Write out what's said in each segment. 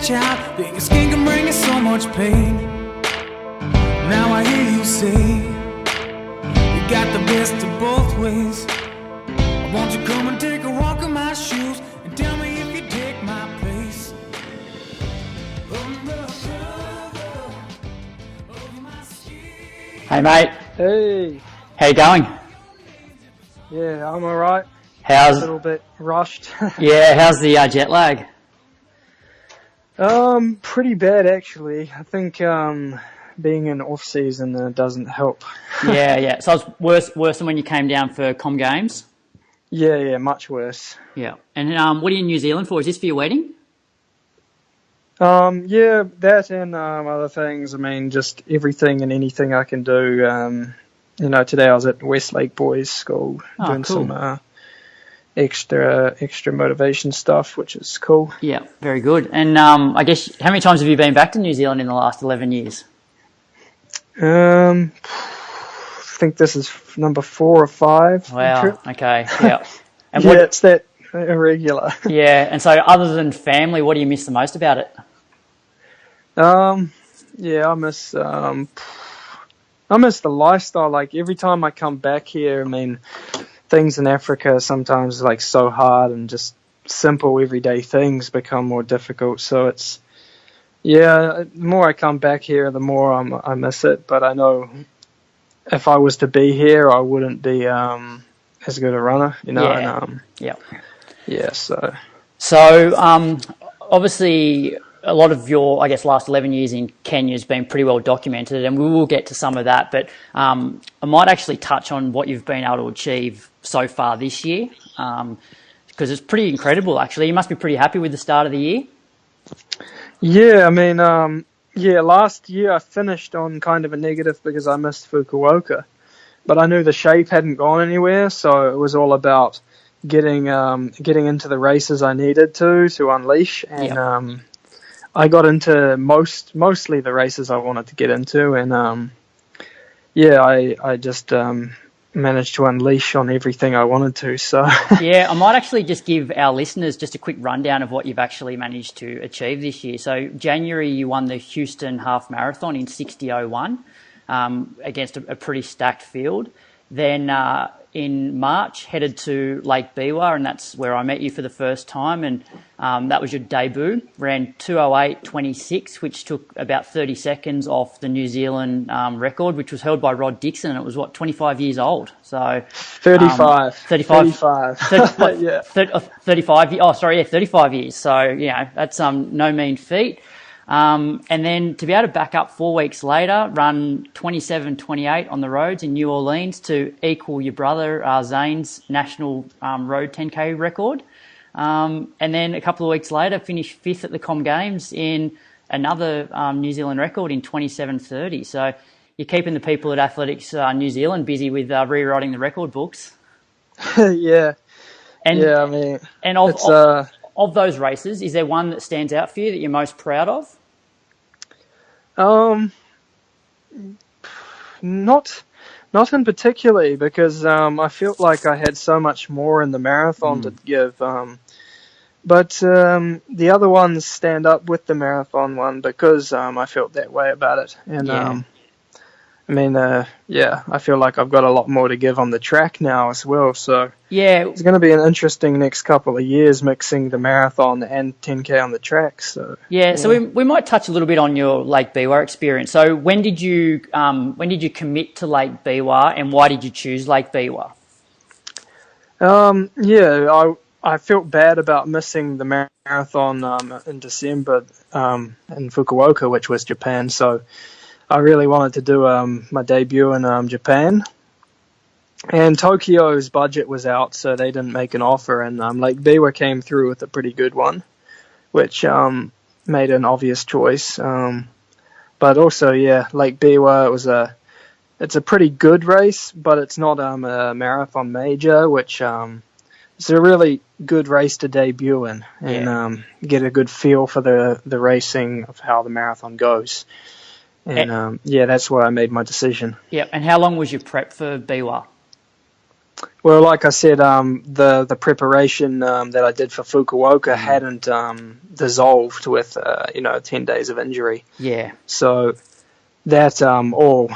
watch out, that your skin can bring you so much pain. Now I hear you say, you got the best of both ways. Won't you come and take a walk in my shoes and tell me if you take my place? Hey mate, Hey, how you going? yeah, I'm alright. A How's little bit rushed. how's the jet lag? Pretty bad actually. I think being in off season doesn't help. Yeah. So it's worse than when you came down for Com Games. Yeah, much worse. Yeah. And what are you in New Zealand for? Is this for your wedding? Yeah, that and other things. I mean, just everything and anything I can do. Today I was at Westlake Boys School doing cool. some extra motivation stuff, which is cool. Yeah, very good. And I guess how many times have you been back to New Zealand in the last 11 years? I think this is number 4 or 5. Wow. trip. Okay. Yeah. And Yeah, it's that irregular. Yeah. And so, other than family, what do you miss the most about it? Yeah, I miss the lifestyle. Like every time I come back here, I mean, things in Africa are sometimes like so hard, and just simple everyday things become more difficult. So it's, yeah, the more I come back here, the more I miss it. But I know if I was to be here, I wouldn't be as good a runner, Yeah. And Yeah. yeah, so. So, obviously, a lot of your, I guess, last 11 years in Kenya has been pretty well documented, and we will get to some of that. But I might actually touch on what you've been able to achieve so far this year, because it's pretty incredible, actually. You must be pretty happy with the start of the year. Yeah, I mean, last year I finished on kind of a negative because I missed Fukuoka. But I knew the shape hadn't gone anywhere, so it was all about getting into the races I needed to unleash, and I got into mostly the races I wanted to get into, and I just managed to unleash on everything I wanted to. So Yeah, I might actually just give our listeners just a quick rundown of what you've actually managed to achieve this year. So January you won the Houston Half Marathon in 60:01 against a pretty stacked field. Then in March headed to Lake Biwa, and that's where I met you for the first time, and that was your debut. Ran 2:08.26, which took about 30 seconds off the New Zealand record, which was held by Rod Dixon, and it was 25 years old. So 35. 35. Yeah. 35. Oh, sorry, yeah, 35 years. So that's no mean feat. And then to be able to back up 4 weeks later, run 27:28 on the roads in New Orleans to equal your brother Zane's national road 10K record. And then a couple of weeks later, finish 5th at the Com Games in another New Zealand record in 27:30. So you're keeping the people at Athletics New Zealand busy with rewriting the record books. Yeah. And, I mean, and it's of those races, is there one that stands out for you that you're most proud of? Not in particularly, because I felt like I had so much more in the marathon to give. But the other ones stand up with the marathon one because I felt that way about it. And I feel like I've got a lot more to give on the track now as well. So it's going to be an interesting next couple of years mixing the marathon and 10K on the track. So so we might touch a little bit on your Lake Biwa experience. So when did you commit to Lake Biwa, and why did you choose Lake Biwa? I felt bad about missing the marathon in December in Fukuoka, which was Japan. So I really wanted to do my debut in Japan. And Tokyo's budget was out, so they didn't make an offer. And Lake Biwa came through with a pretty good one, which made an obvious choice. But also, Lake Biwa, it's a pretty good race, but it's not a marathon major, which it's a really good race to debut in and get a good feel for the racing of how the marathon goes. And that's where I made my decision. Yeah, and how long was your prep for Biwa? Well, like I said, the preparation that I did for Fukuoka hadn't dissolved with 10 days of injury. Yeah. So that all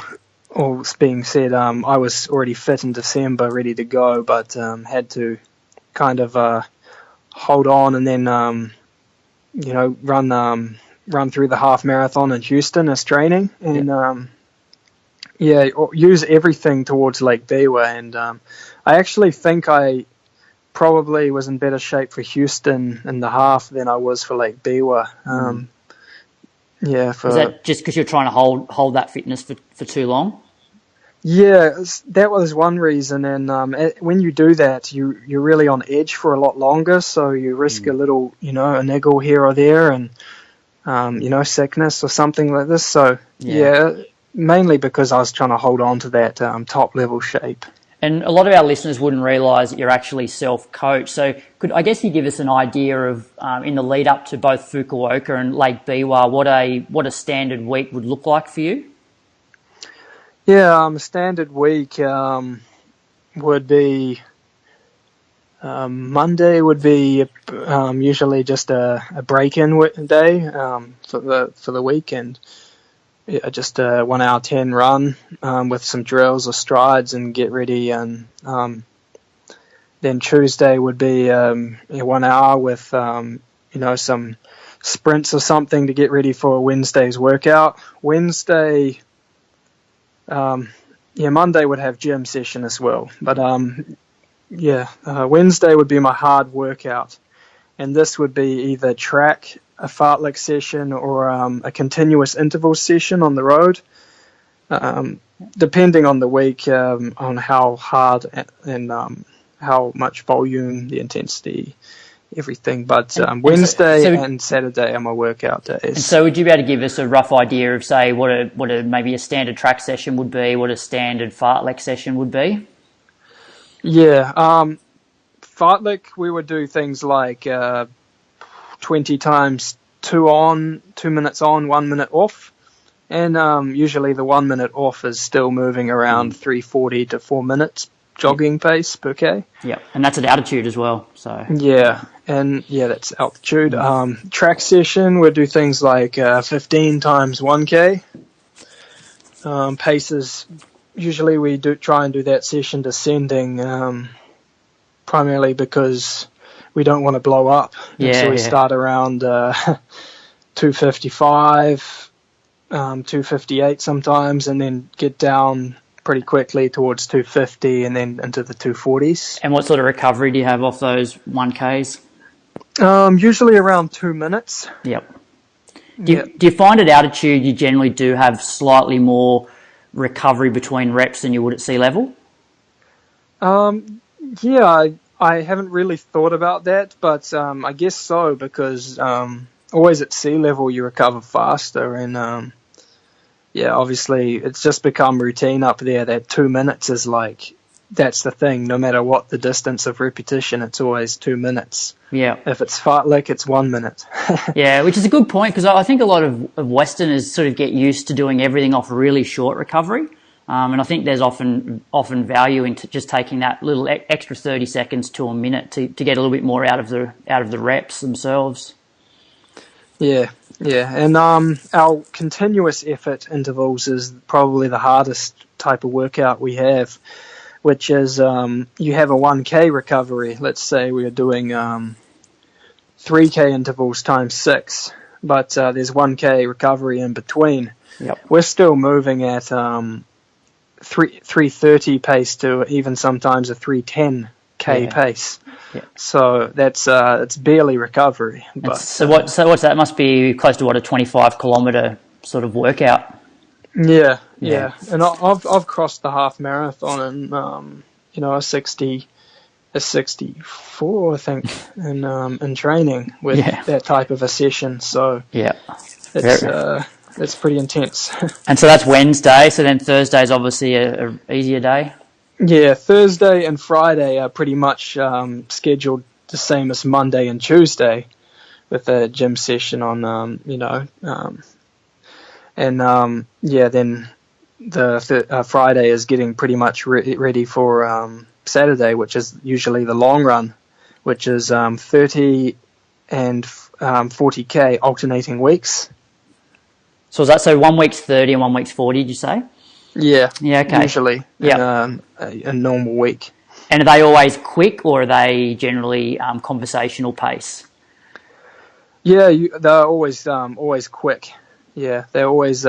being said, I was already fit in December, ready to go, but had to kind of hold on and then run through the half marathon in Houston as training, and use everything towards Lake Biwa. And I actually think I probably was in better shape for Houston in the half than I was for Lake Biwa. Is that just because you're trying to hold that fitness for too long? Yeah, that was one reason. And when you do that, you're really on edge for a lot longer, so you risk a little, a niggle here or there, and sickness or something like this. So mainly because I was trying to hold on to that top level shape. And a lot of our listeners wouldn't realise that you're actually self-coached. So could you give us an idea of, in the lead up to both Fukuoka and Lake Biwa, what a standard week would look like for you? Yeah, a standard week would be Monday would be usually just a break-in day for the weekend. Yeah, just a 1 hour 10 run with some drills or strides and get ready. And then Tuesday would be 1 hour with some sprints or something to get ready for Wednesday's workout. Monday would have gym session as well. But Wednesday would be my hard workout, and this would be either track, a fartlek session, or a continuous interval session on the road, depending on the week, on how hard and how much volume, the intensity, everything. But Wednesday and Saturday are my workout days. And so would you be able to give us a rough idea of, say, what a maybe a standard track session would be, what a standard fartlek session would be? Yeah, fartlek, we would do things like 20 times 2 minutes on, 1 minute off. And usually the 1 minute off is still moving around 340 to 4 minutes jogging pace per K. Yeah, and that's at altitude as well. So that's altitude. Track session, we'd do things like 15 times 1K. Paces, usually we try and do that session descending, primarily because we don't want to blow up. So we start around 255, 258 sometimes, and then get down pretty quickly towards 250 and then into the 240s. And what sort of recovery do you have off those 1Ks? Usually around 2 minutes. Yep. Do you find at altitude you generally do have slightly more recovery between reps than you would at sea level? I haven't really thought about that, but I guess so, because always at sea level you recover faster, and obviously it's just become routine up there that 2 minutes is like, that's the thing. No matter what the distance of repetition, it's always 2 minutes. Yeah. If it's fartlek, it's 1 minute. Yeah, which is a good point, because I think a lot of Westerners sort of get used to doing everything off really short recovery. And I think there's often value in just taking that little extra 30 seconds to a minute to get a little bit more out of the reps themselves. Yeah, and our continuous effort intervals is probably the hardest type of workout we have, which is you have a 1K recovery. Let's say we are doing 3K intervals times 6, but there's 1K recovery in between. Yep. We're still moving at 330 pace to even sometimes a 310K pace. Yeah. So that's it's barely recovery. But so what's that? It must be close to a 25 kilometre sort of workout. Yeah. And I've crossed the half marathon in a 64, I think, in training with that type of a session. So it's pretty intense. And so that's Wednesday. So then Thursday is obviously a easier day. Yeah, Thursday and Friday are pretty much scheduled the same as Monday and Tuesday, with a gym session on, then Friday is getting pretty much ready for Saturday, which is usually the long run, which is 30 and 40k alternating weeks. So is that so 1 week's 30 and 1 week's 40, did you say? Yeah. Yeah, okay. Usually in a normal week. And are they always quick, or are they generally conversational pace? Yeah, they're always quick. Yeah, they're always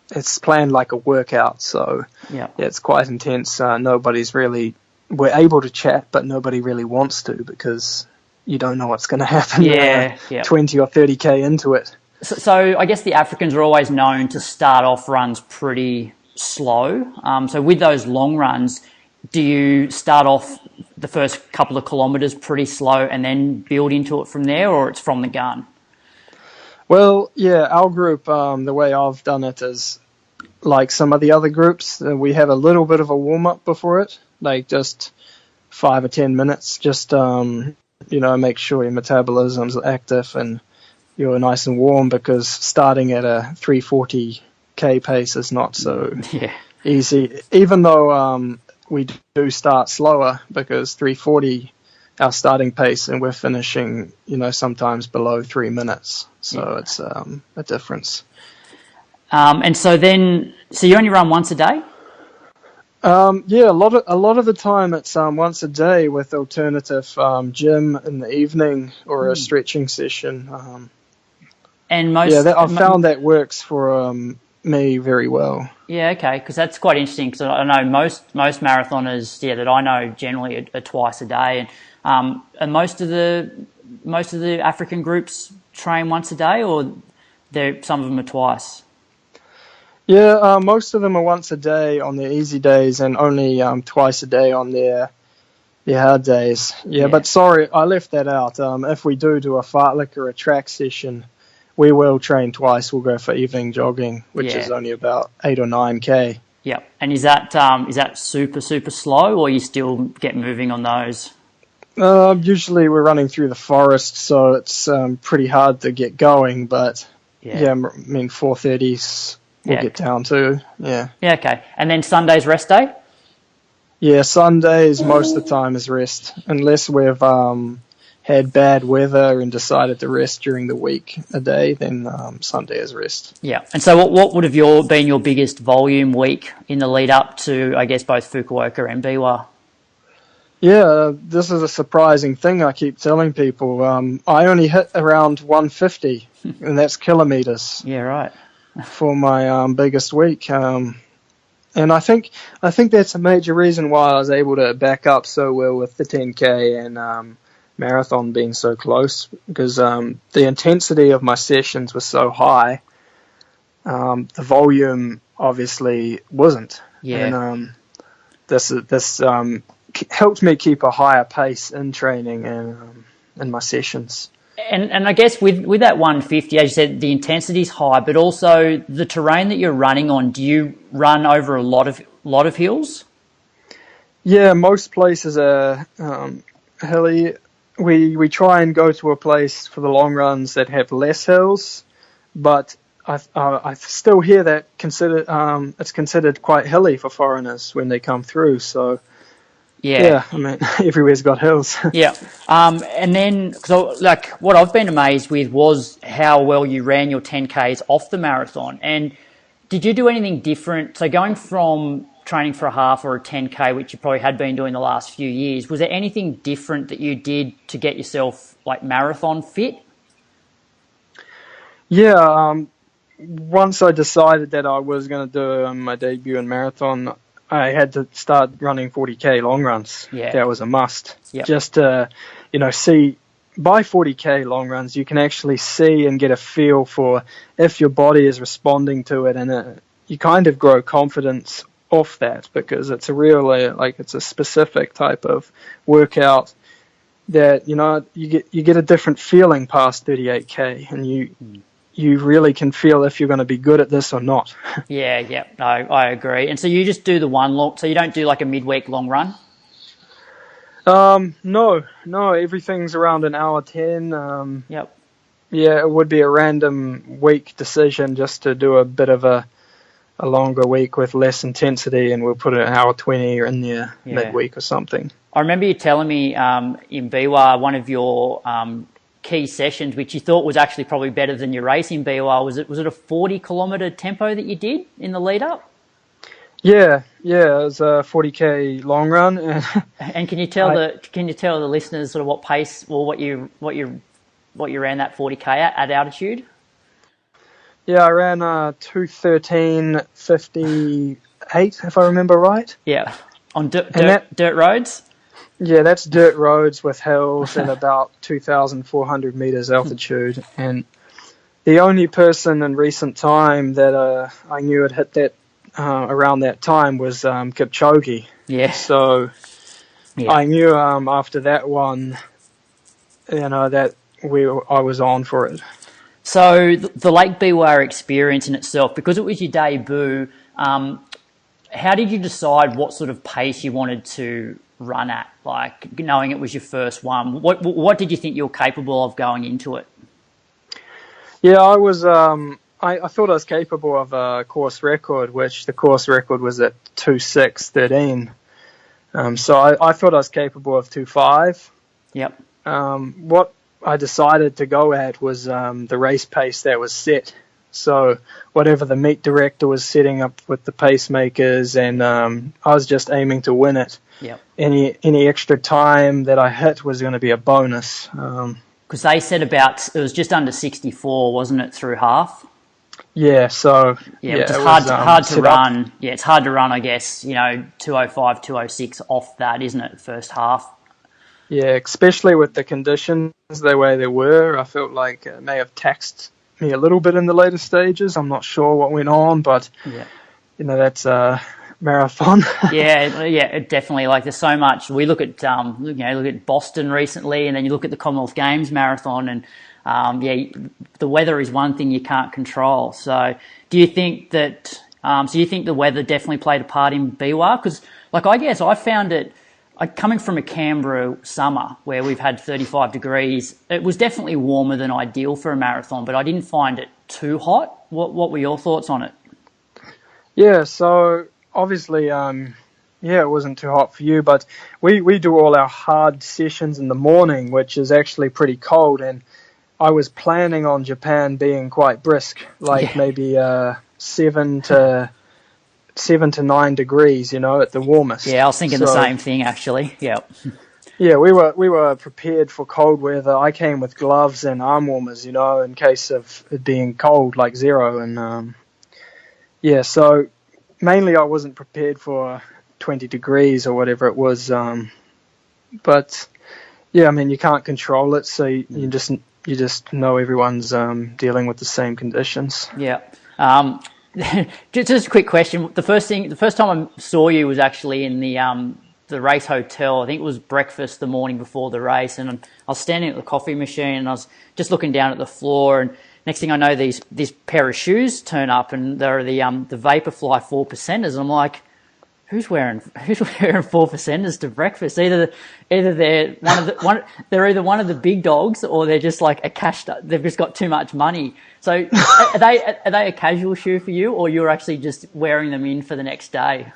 it's planned like a workout, so yeah, it's quite intense. We're able to chat, but nobody really wants to because you don't know what's going to happen. 20 or 30k into it. So I guess the Africans are always known to start off runs pretty slow. So with those long runs, do you start off the first couple of kilometres pretty slow and then build into it from there, or it's from the gun? Well, yeah, our group, the way I've done it is like some of the other groups, we have a little bit of a warm-up before it, like just 5 or 10 minutes, just, make sure your metabolism's active and you're nice and warm, because starting at a 340k pace is not so easy, even though we do start slower, because 340 our starting pace and we're finishing sometimes below 3 minutes, so it's a difference. And so you only run once a day? Yeah, a lot of the time it's once a day with alternative gym in the evening or a stretching session. And I've found that works for me very well. Yeah, okay, because that's quite interesting. Because I know most marathoners, that I know generally are twice a day, and most of the African groups train once a day, or some of them are twice. Yeah, most of them are once a day on their easy days, and only twice a day on their hard days. Yeah, but sorry, I left that out. If we do a fartlek or a track session, we will train twice. We'll go for evening jogging, which is only about 8 or 9k. Yeah, and is that super slow, or you still get moving on those? Usually we're running through the forest, so it's pretty hard to get going. But I mean 4:30s. We'll get down to, Yeah, okay. And then Sunday's rest day? Yeah, Sundays most of the time is rest. Unless we've had bad weather and decided to rest during the week a day, then Sunday is rest. Yeah. And so what would have been your biggest volume week in the lead up to, I guess, both Fukuoka and Biwa? Yeah, this is a surprising thing I keep telling people. I only hit around 150, and that's kilometres. Yeah, right. For my biggest week, and I think that's a major reason why I was able to back up so well with the 10k and marathon being so close, because the intensity of my sessions was so high. The volume obviously wasn't, and this helped me keep a higher pace in training and in my sessions. And I guess with that 150, as you said, the intensity is high, but also the terrain that you're running on. Do you run over a lot of hills? Yeah, most places are hilly. We try and go to a place for the long runs that have less hills, but I still hear that it's considered quite hilly for foreigners when they come through. So. Yeah, I mean, everywhere's got hills. Yeah. And then, what I've been amazed with was how well you ran your 10Ks off the marathon. And did you do anything different? So going from training for a half or a 10K, which you probably had been doing the last few years, was there anything different that you did to get yourself, marathon fit? Yeah, once I decided that I was going to do my debut in marathon, I had to start running 40k long runs. Yeah. That was a must. Yep. Just to, see, by 40k long runs, you can actually see and get a feel for if your body is responding to it, and you kind of grow confidence off that, because it's a real, it's a specific type of workout that, you get a different feeling past 38k, and you really can feel if you're going to be good at this or not. Yeah. No, I agree. And so you just do the one long, so you don't do a midweek long run? No, everything's around an hour 10. Yep. Yeah, it would be a random week decision just to do a bit of a a longer week with less intensity, and we'll put an hour 20 in there midweek or something. I remember you telling me in Biwa, one of your key sessions, which you thought was actually probably better than your race in Biwa, was it a 40-kilometre tempo that you did in the lead up? Yeah, it was a 40k long run. And can you tell the listeners sort of what pace or what you ran that 40k at altitude? Yeah, I ran 2:13:58, if I remember right. Yeah, on dirt roads. Yeah, that's dirt roads with hills at about 2,400 meters altitude. And the only person in recent time that I knew had hit that around that time was Kipchoge. Yeah. So I knew after that one, that I was on for it. So the Lake Biwa experience in itself, because it was your debut, how did you decide what sort of pace you wanted to run at? Like, knowing it was your first one, what did you think you were capable of going into it? Yeah, I was. I thought I was capable of a course record, which the course record was at 2:06:13. So I thought I was capable of 2:05. Yep. What I decided to go at was the race pace that was set. So whatever the meet director was setting up with the pacemakers, and I was just aiming to win it. Yep. Any extra time that I hit was going to be a bonus. Because they said it was just under 64, wasn't it, through half? Yeah, so it's hard to run. Up. Yeah, it's hard to run, I guess, 2:05, 2:06 off that, isn't it, first half? Yeah, especially with the conditions the way they were. I felt like it may have taxed me a little bit in the later stages. I'm not sure what went on, but that's a marathon. yeah, definitely. Like, there's so much. We look at look at Boston recently, and then you look at the Commonwealth Games marathon, and the weather is one thing you can't control. So, do you think that? So you think the weather definitely played a part in Biwa? Because, I guess I found it. Coming from a Canberra summer where we've had 35 degrees, it was definitely warmer than ideal for a marathon, but I didn't find it too hot. What were your thoughts on it? Yeah, so obviously, it wasn't too hot for you, but we do all our hard sessions in the morning, which is actually pretty cold, and I was planning on Japan being quite brisk, maybe 7 to 9 degrees, at the warmest. Yeah, I was thinking the same thing, actually. Yeah. Yeah, we were prepared for cold weather. I came with gloves and arm warmers, in case of it being cold, like zero. And so mainly I wasn't prepared for 20 degrees or whatever it was. But yeah, I mean, you can't control it, so you just know everyone's dealing with the same conditions. Yeah. Just a quick question. The first time I saw you was actually in the race hotel. I think it was breakfast the morning before the race, and I was standing at the coffee machine, and I was just looking down at the floor, and next thing I know, this pair of shoes turn up, and they're the Vaporfly 4%ers, and I'm like, who's wearing 4%ers to breakfast? Either they're one of the big dogs, or they're just like they've just got too much money. So are they a casual shoe for you, or you're actually just wearing them in for the next day?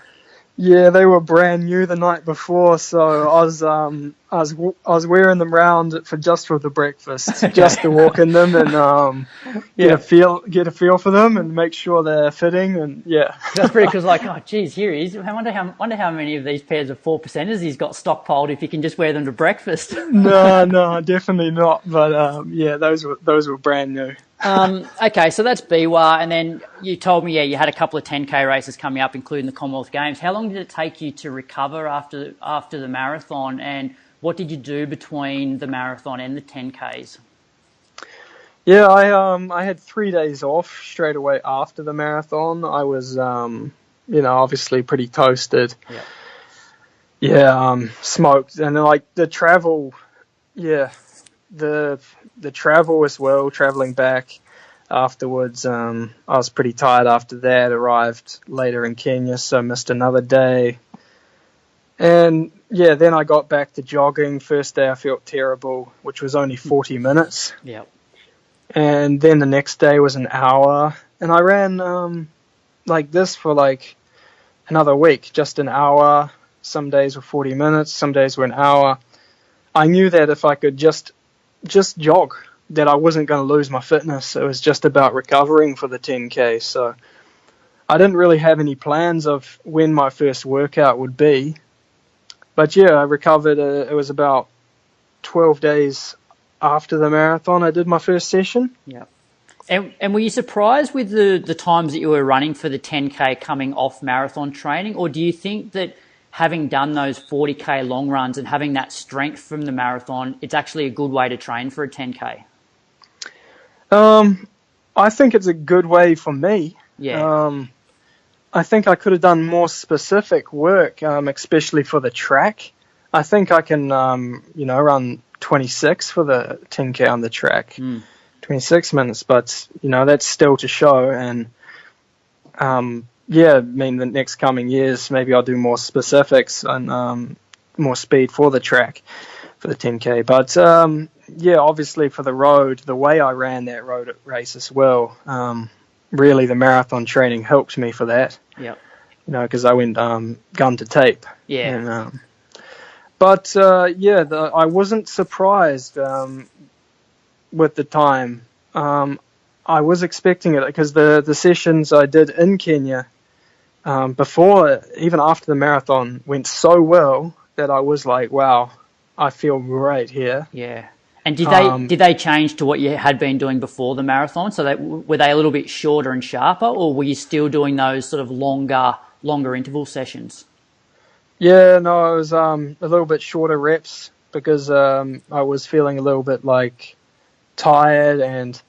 Yeah, they were brand new the night before, so I was wearing them round for the breakfast, just to walk in them and get a feel for them and make sure they're fitting, and yeah. That's pretty cool. Like, oh geez, here he is. I wonder how many of these pairs of 4%ers he's got stockpiled if he can just wear them to breakfast. No, definitely not. But those were brand new. Okay, so that's Biwa, and then you told me, you had a couple of 10K races coming up, including the Commonwealth Games. How long did it take you to recover after the marathon, and what did you do between the marathon and the 10Ks? Yeah, I had 3 days off straight away after the marathon. I was, obviously pretty toasted. Yeah. Smoked, and then, the travel, the travel as well, traveling back afterwards, I was pretty tired after that. Arrived later in Kenya, so missed another day. And then I got back to jogging. First day I felt terrible, which was only 40 minutes. Yeah. And then the next day was an hour, and I ran like this for like another week, just an hour. Some days were 40 minutes, some days were an hour. I knew that if I could just jog, that I wasn't going to lose my fitness. It was just about recovering for the 10K. So I didn't really have any plans of when my first workout would be. But yeah, I recovered. It was about 12 days after the marathon I did my first session. Yeah. And were you surprised with the times that you were running for the 10K coming off marathon training? Or do you think that having done those 40K long runs and having that strength from the marathon, it's actually a good way to train for a 10K? I think it's a good way for me. Yeah. I think I could have done more specific work, especially for the track. I think I can, run 26 for the 10K on the track. 26 minutes, but, that's still to show. And, the next coming years, maybe I'll do more specifics and more speed for the track, for the 10K. But, obviously for the road, the way I ran that road race as well, really the marathon training helped me for that. Yeah. Because I went gun to tape. Yeah. And, I wasn't surprised with the time. I was expecting it because the sessions I did in Kenya before, even after the marathon, went so well that I was like, wow, I feel great here. Yeah. And did they change to what you had been doing before the marathon? So were they a little bit shorter and sharper, or were you still doing those sort of longer interval sessions? Yeah, no, it was a little bit shorter reps because I was feeling a little bit like tired and,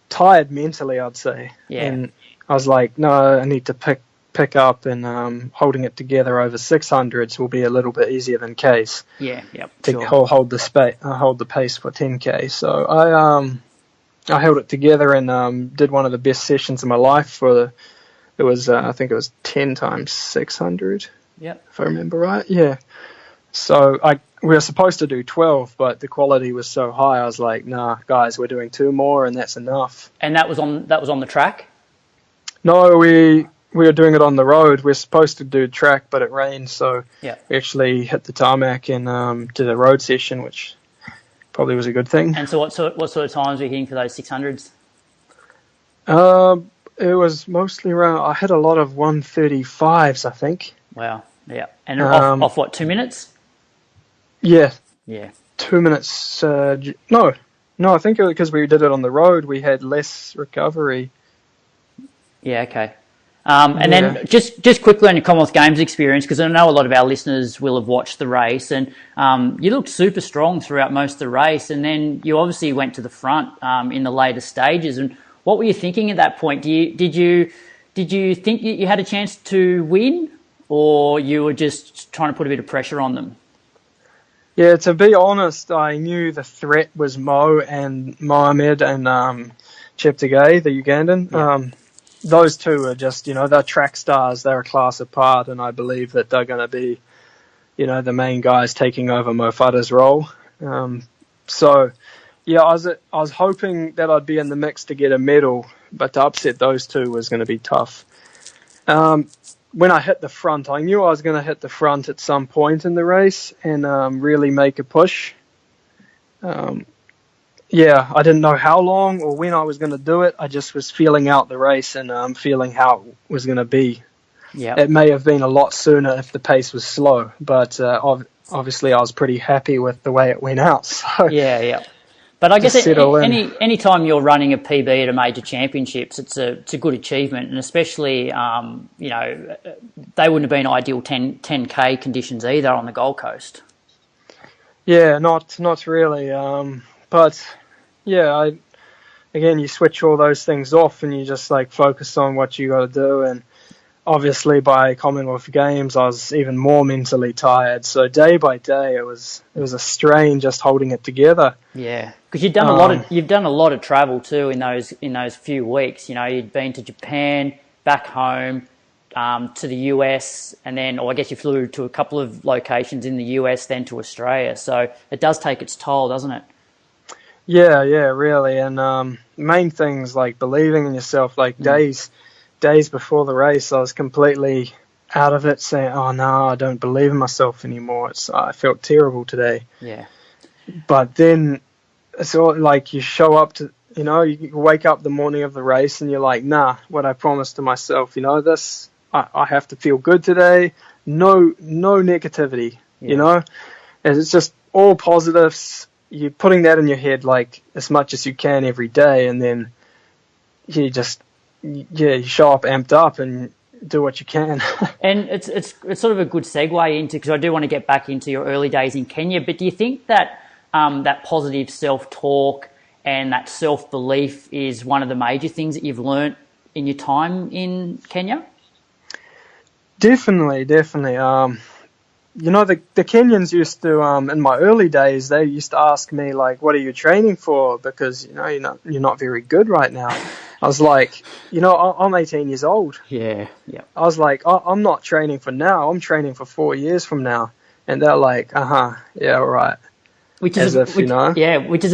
tired mentally, I'd say. Yeah. And I was like, no, I need to pick up, and holding it together over 600s will be a little bit easier than Ks. Yeah, yep. To sure. hold the pace for 10K. So I held it together and did one of the best sessions of my life I think it was 10 times 600. Yeah. If I remember right. Yeah. So we were supposed to do 12, but the quality was so high. I was like, nah, guys, we're doing 2 more, and that's enough. And that was on the track? No, we were doing it on the road. We're supposed to do track, but it rained, so we actually hit the tarmac and did a road session, which probably was a good thing. And so what sort of times were you hitting for those 600s? It was mostly around, I had a lot of 135s, I think. Wow, yeah. And off what, 2 minutes? Yeah. Yeah. 2 minutes. No, I think because we did it on the road, we had less recovery. Yeah, okay. And then just quickly on your Commonwealth Games experience, because I know a lot of our listeners will have watched the race, and you looked super strong throughout most of the race, and then you obviously went to the front in the later stages. And what were you thinking at that point? Did you think you had a chance to win, or you were just trying to put a bit of pressure on them? Yeah, to be honest, I knew the threat was Mo and Mohamed and Cheptegei, the Ugandan. Yeah. Those two are just, they're track stars. They're a class apart, and I believe that they're going to be, the main guys taking over Mo Farah's role. I was hoping that I'd be in the mix to get a medal, but to upset those two was going to be tough. When I hit the front, I knew I was going to hit the front at some point in the race and really make a push. I didn't know how long or when I was going to do it. I just was feeling out the race and feeling how it was going to be. Yeah. It may have been a lot sooner if the pace was slow, but obviously I was pretty happy with the way it went out. So yeah. But I guess any time you're running a PB at a major championships, it's a good achievement, and especially they wouldn't have been ideal 10K conditions either on the Gold Coast. Yeah, not really. Again, you switch all those things off and you just focus on what you got to do. And obviously, by Commonwealth Games, I was even more mentally tired. So day by day, it was a strain just holding it together. Yeah, because you've done a lot of travel too in those few weeks. You'd been to Japan, back home, to the US, and then, I guess you flew to a couple of locations in the US, then to Australia. So it does take its toll, doesn't it? Yeah, really. And main things like believing in yourself, days days before the race, I was completely out of it, saying, "Oh no, I don't believe in myself anymore. I felt terrible today." Yeah. But then it's all like you show up to, you wake up the morning of the race and you're like, "Nah, what I promised to myself, this I have to feel good today. No negativity, It's just all positives. You're putting that in your head like as much as you can every day, and then you show up amped up and do what you can." And it's sort of a good segue into, because I do want to get back into your early days in Kenya, but do you think that that positive self-talk and that self-belief is one of the major things that you've learnt in your time in Kenya? Definitely. The Kenyans used to, in my early days, they used to ask me, like, "What are you training for? Because, you're not very good right now." I was like, I'm 18 years old. Yeah. I was like, I'm not training for now. I'm training for 4 years from now. And they're like, yeah, right. Which is a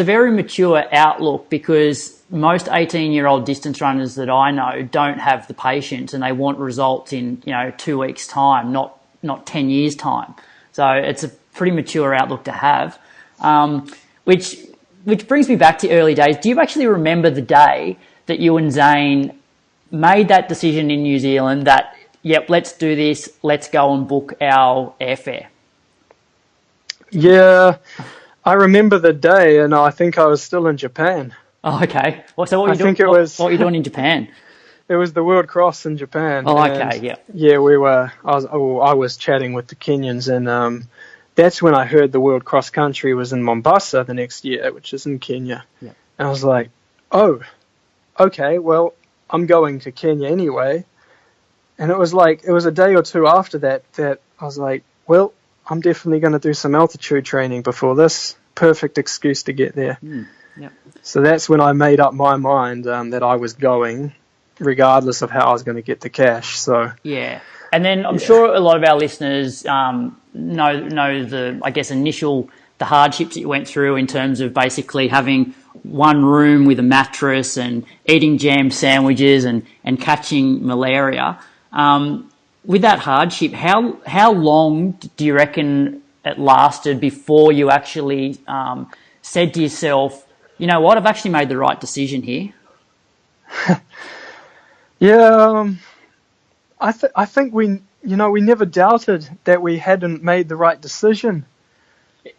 very mature outlook, because most 18-year-old distance runners that I know don't have the patience, and they want results in 2 weeks' time, not 10 years' time. So it's a pretty mature outlook to have. Which brings me back to early days. Do you actually remember the day that you and Zane made that decision in New Zealand that, yep, let's do this, let's go and book our airfare? Yeah, I remember the day, and I think I was still in Japan. Oh, okay. So what were you doing in Japan? It was the World Cross in Japan. Oh, okay, yeah. Yeah, I was chatting with the Kenyans, and that's when I heard the World Cross Country was in Mombasa the next year, which is in Kenya. Yeah. And I was like, oh, okay, well, I'm going to Kenya anyway. And it was a day or two after that I was like, well, I'm definitely going to do some altitude training before this. Perfect excuse to get there. Yeah. So that's when I made up my mind that I was going, regardless of how I was going to get the cash. So yeah. And then I'm sure a lot of our listeners know the hardships that you went through in terms of basically having one room with a mattress and eating jam sandwiches and catching malaria. With that hardship, how long do you reckon it lasted before you actually said to yourself, you know what, I've actually made the right decision here? Yeah, I think we never doubted that we hadn't made the right decision.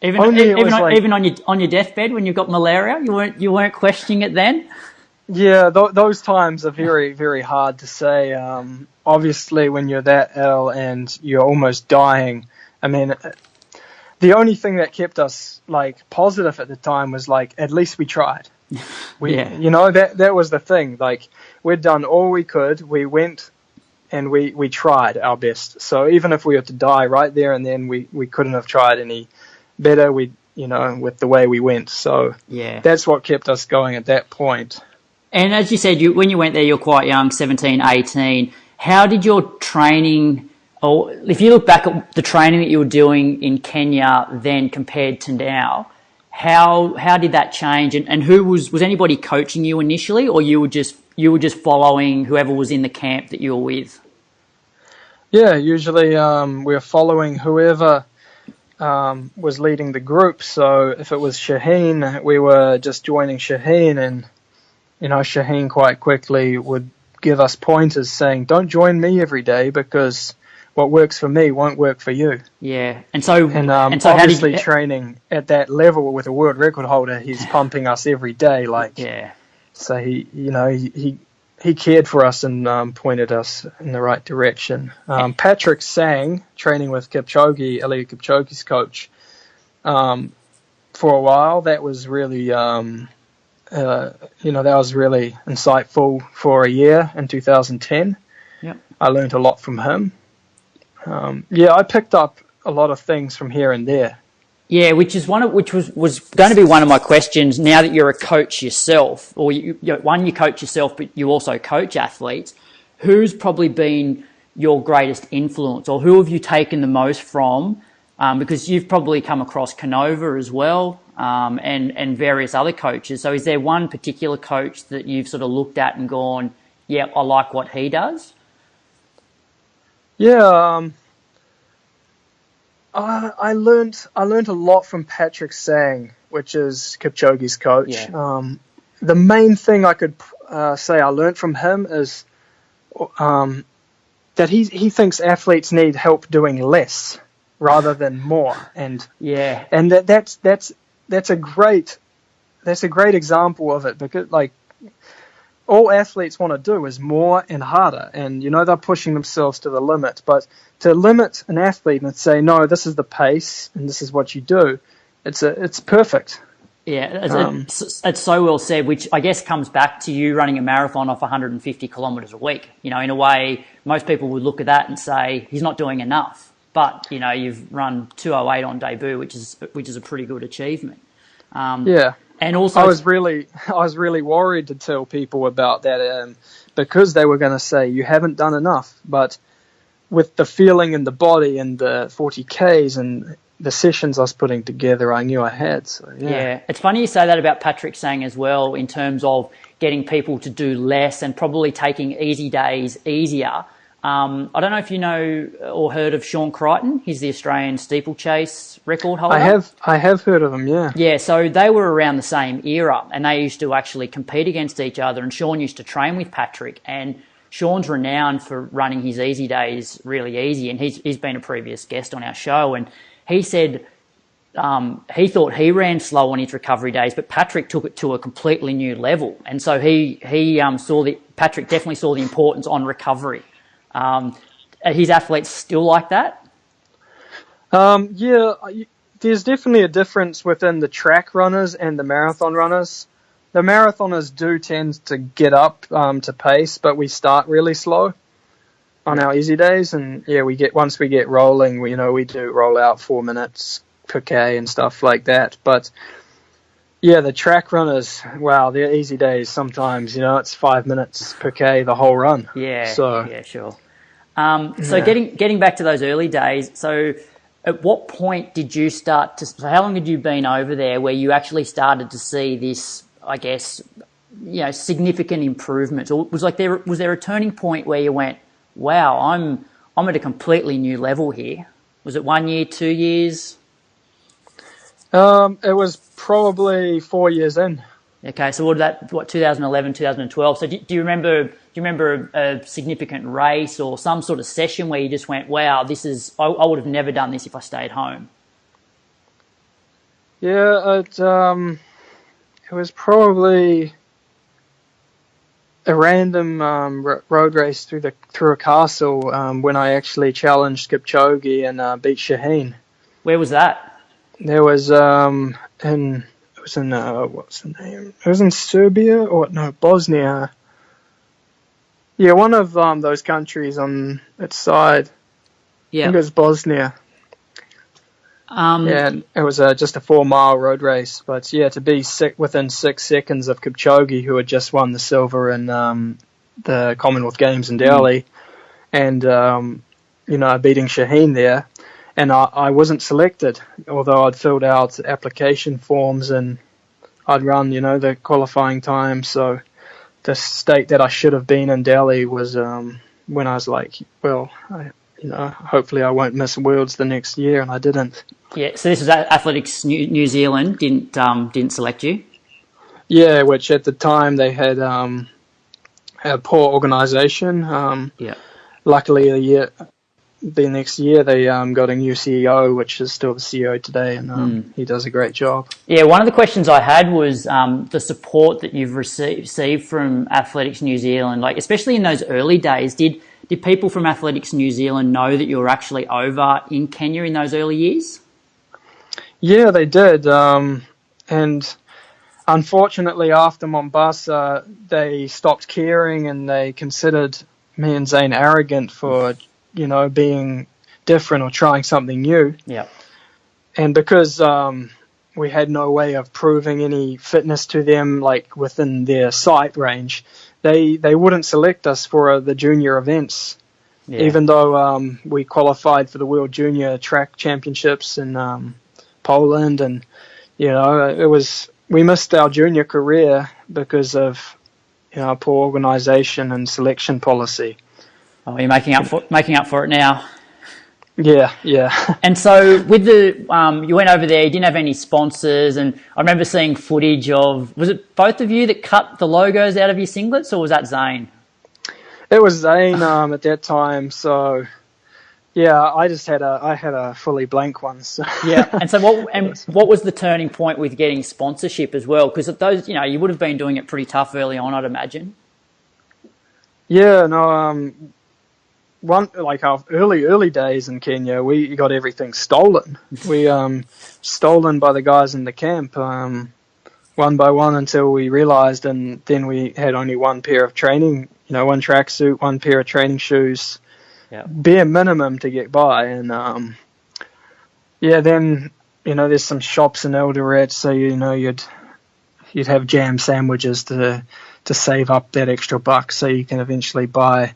Even on your deathbed when you got malaria, you weren't questioning it then? Yeah, those times are very, very hard to say. Obviously, when you're that ill and you're almost dying, I mean, the only thing that kept us positive at the time was at least we tried. That was the thing. We'd done all we could. We went and we tried our best. So even if we were to die right there and then, we couldn't have tried any better. With the way we went. So that's what kept us going at that point. And as you said, when you went there, you're quite young, 17, 18. How did your training, or if you look back at the training that you were doing in Kenya then compared to now, how did that change? And who was anybody coaching you initially, or you were just following whoever was in the camp that you were with? Yeah, usually we were following whoever was leading the group. So if it was Shaheen, we were just joining Shaheen, and Shaheen quite quickly would give us pointers saying, don't join me every day because what works for me won't work for you. Yeah. And obviously training at that level with a world record holder, he's pumping us every day. So he cared for us and pointed us in the right direction. Patrick Sang, training with Kipchoge, Eliud Kipchoge's coach, for a while, that was really that was really insightful for a year in 2010. Yep. I learned a lot from him. I picked up a lot of things from here and there. Yeah, which was going to be one of my questions. Now that you're a coach yourself, or you coach yourself, but you also coach athletes, who's probably been your greatest influence, or who have you taken the most from? Because you've probably come across Canova as well, and various other coaches. So is there one particular coach that you've sort of looked at and gone, yeah, I like what he does? Yeah, I learned a lot from Patrick Sang, which is Kipchoge's coach. Yeah. The main thing I could say I learned from him is that he thinks athletes need help doing less rather than more, and Yeah. that's a great example of it, because like all athletes want to do is more and harder, and they're pushing themselves to the limit. But to limit an athlete and say, no, this is the pace and this is what you do, it's perfect. Yeah, it's so well said, which I guess comes back to you running a marathon off 150 kilometres a week. In a way, most people would look at that and say he's not doing enough. But you've run 2:08 on debut, which is a pretty good achievement. Yeah. And also, I was really worried to tell people about that because they were going to say you haven't done enough. But with the feeling in the body and the 40Ks and the sessions I was putting together, I knew I had. So yeah, it's funny you say that about Patrick Sang as well, in terms of getting people to do less and probably taking easy days easier. I don't know if you know or heard of Sean Crichton. He's the Australian steeplechase record holder. I have heard of him, yeah. Yeah, so they were around the same era, and they used to actually compete against each other, and Sean used to train with Patrick, and Sean's renowned for running his easy days really easy, and he's been a previous guest on our show, and he said he thought he ran slow on his recovery days, but Patrick took it to a completely new level, and so Patrick definitely saw the importance on recovery. Are his athletes still like that? Yeah, there's definitely a difference within the track runners and the marathon runners. The marathoners do tend to get up to pace, but we start really slow on our easy days, and yeah, once we get rolling, we do roll out 4 minutes per K and stuff like that. But yeah, the track runners, wow, their easy days sometimes, it's 5 minutes per K the whole run. Yeah, so yeah, sure. So getting back to those early days, so at what point did you start to, so how long had you been over there where you actually started to see this, I guess, significant improvements? Or was there a turning point where you went, wow, I'm at a completely new level here? Was it 1 year, 2 years? It was probably 4 years in. Okay, so 2011, 2012. So do you remember a significant race or some sort of session where you just went, wow, I would have never done this if I stayed home? Yeah, it was probably a random road race through a castle when I actually challenged Kipchoge and beat Shaheen. Where was that? There was what's the name? It was in Serbia or no, Bosnia. Yeah, one of those countries on its side. Yeah, I think it was Bosnia. Yeah, it was just a 4-mile road race, but yeah, to be within 6 seconds of Kipchoge, who had just won the silver in the Commonwealth Games in Delhi, and beating Shaheen there. And I wasn't selected, although I'd filled out application forms and I'd run, the qualifying time. So the state that I should have been in Delhi was when I was like, well, hopefully I won't miss Worlds the next year, and I didn't. Yeah, so this was Athletics New Zealand didn't select you? Yeah, which at the time they had a poor organisation. Yeah. Luckily, the next year they got a new CEO, which is still the CEO today, and he does a great job. Yeah, one of the questions I had was the support that you've received from Athletics New Zealand, like especially in those early days. Did people from Athletics New Zealand know that you were actually over in Kenya in those early years? Yeah, they did, and unfortunately after Mombasa they stopped caring, and they considered me and Zane arrogant for being different or trying something new. Yeah. And because we had no way of proving any fitness to them, like within their sight range, they wouldn't select us for the junior events, even though we qualified for the World Junior Track Championships in Poland, and we missed our junior career because of poor organisation and selection policy. Oh, you're making up for it now. Yeah. And so with you went over there, you didn't have any sponsors, and I remember seeing footage of, was it both of you that cut the logos out of your singlets, or was that Zane? It was Zane at that time, so yeah, I had a fully blank one. So. Yeah, and so what was the turning point with getting sponsorship as well? Because those, you would have been doing it pretty tough early on, I'd imagine. Yeah, no, our early days in Kenya, we got everything stolen. We stolen by the guys in the camp, one by one, until we realised, and then we had only one pair of training, one tracksuit, one pair of training shoes, bare minimum to get by. And then there's some shops in Eldoret, so you'd have jam sandwiches to save up that extra buck, so you can eventually buy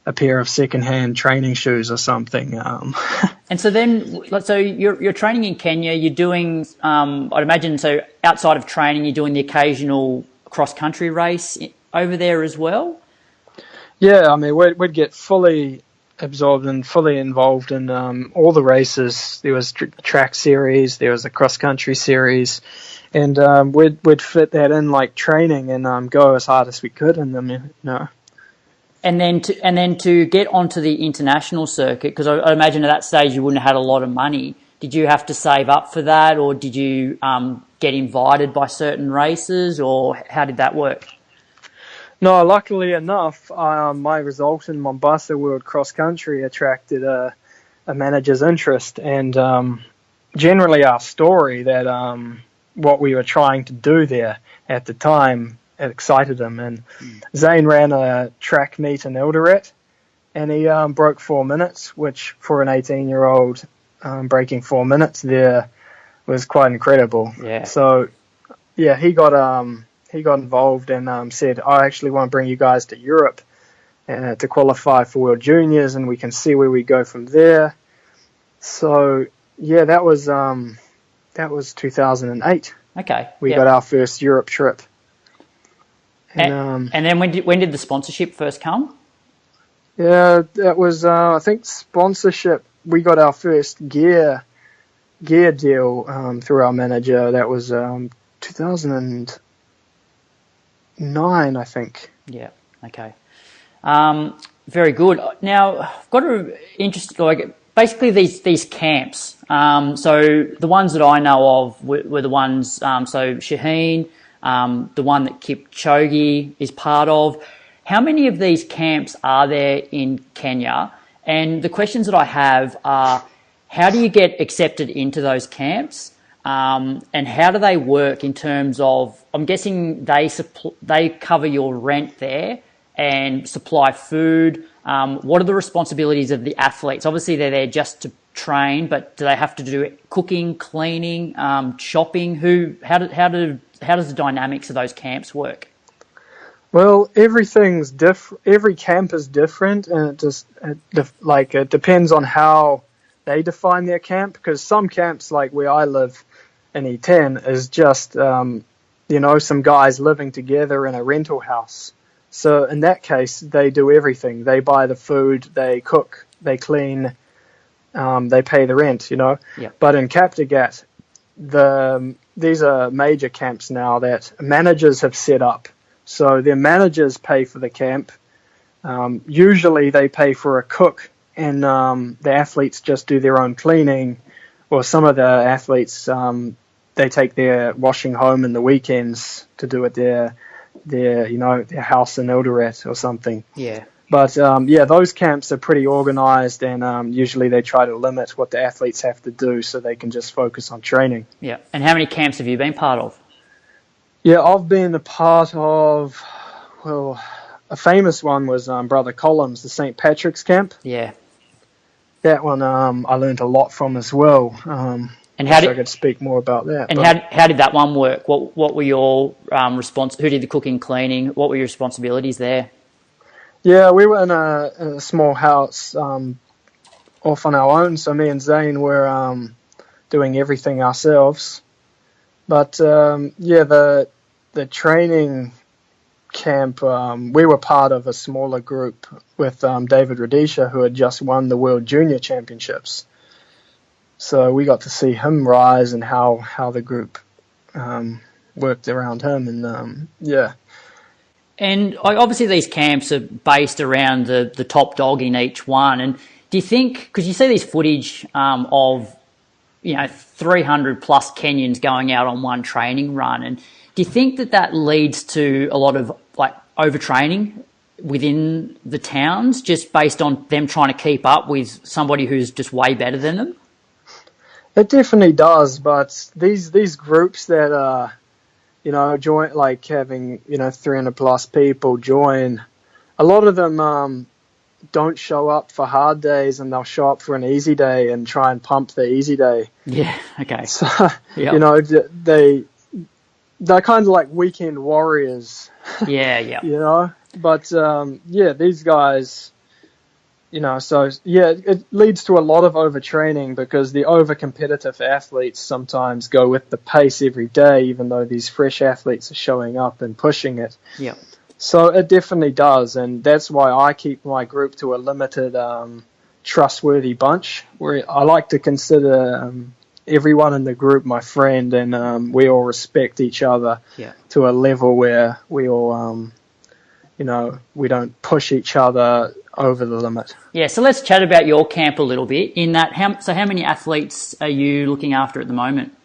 a pair of second-hand training shoes or something. And so then, so you're training in Kenya. You're doing, I'd imagine, so outside of training, you're doing the occasional cross-country race over there as well? Yeah, I mean, we'd get fully absorbed and fully involved in all the races. There was track series, there was a cross-country series, and we'd fit that in like training and go as hard as we could in them, And then to get onto the international circuit, because I imagine at that stage you wouldn't have had a lot of money. Did you have to save up for that, or did you get invited by certain races, or how did that work? No, luckily enough, my result in Mombasa World Cross Country attracted a manager's interest, and generally our story that what we were trying to do there at the time, it excited him. And Zane ran a track meet in Eldoret, and he broke 4 minutes, which for an 18-year-old breaking 4 minutes there was quite incredible. Yeah. So yeah, he got involved and said, I actually want to bring you guys to Europe to qualify for World Juniors, and we can see where we go from there. So yeah, that was 2008. Okay. We got our first Europe trip. And then when did the sponsorship first come? Yeah, that was I think sponsorship. We got our first gear deal through our manager. That was 2009, I think. Yeah. Okay. Very good. Now I've got basically these camps. So the ones that I know of were the ones. So Shaheen. The one that Kipchoge is part of. How many of these camps are there in Kenya? And the questions that I have are, how do you get accepted into those camps? And how do they work in terms of, I'm guessing they cover your rent there and supply food. What are the responsibilities of the athletes? Obviously they're there just to train, but do they have to do cooking, cleaning, shopping? How does the dynamics of those camps work? Well, everything's different. Every camp is different, and it depends on how they define their camp. Because some camps, like where I live in E10, is just some guys living together in a rental house. So in that case, they do everything. They buy the food, they cook, they clean, they pay the rent. Yeah. But in Kaptagat, these are major camps now that managers have set up. So their managers pay for the camp. Usually they pay for a cook, and the athletes just do their own cleaning. Or some of the athletes, they take their washing home in the weekends to do it their house in Eldoret or something. Yeah. But those camps are pretty organised, and usually they try to limit what the athletes have to do so they can just focus on training. Yeah. And how many camps have you been part of? Yeah, I've been a part of, a famous one was Brother Collins, the St. Patrick's camp. Yeah. That one I learned a lot from as well. And I could speak more about that. And how did that one work? What were your who did the cooking, cleaning? What were your responsibilities there? Yeah, we were in a small house off on our own, so me and Zane were doing everything ourselves. But the training camp, we were part of a smaller group with David Rudisha, who had just won the World Junior Championships. So we got to see him rise and how the group worked around him, and yeah. And obviously these camps are based around the top dog in each one. And do you think, because you see these footage of 300 plus Kenyans going out on one training run, and do you think that leads to a lot of like overtraining within the towns, just based on them trying to keep up with somebody who's just way better than them? It definitely does, but these groups that join, like having 300 plus people join, a lot of them don't show up for hard days, and they'll show up for an easy day and try and pump the easy day. Yeah, okay. So, Yep. they're kind of like weekend warriors. Yeah, yeah. But these guys, it leads to a lot of overtraining, because the over-competitive athletes sometimes go with the pace every day, even though these fresh athletes are showing up and pushing it. Yeah. So it definitely does, and that's why I keep my group to a limited, trustworthy bunch, where I like to consider everyone in the group my friend, and we all respect each other to a level where we all, we don't push each other over the limit. Yeah, so let's chat about your camp a little bit. In that, how many athletes are you looking after at the moment?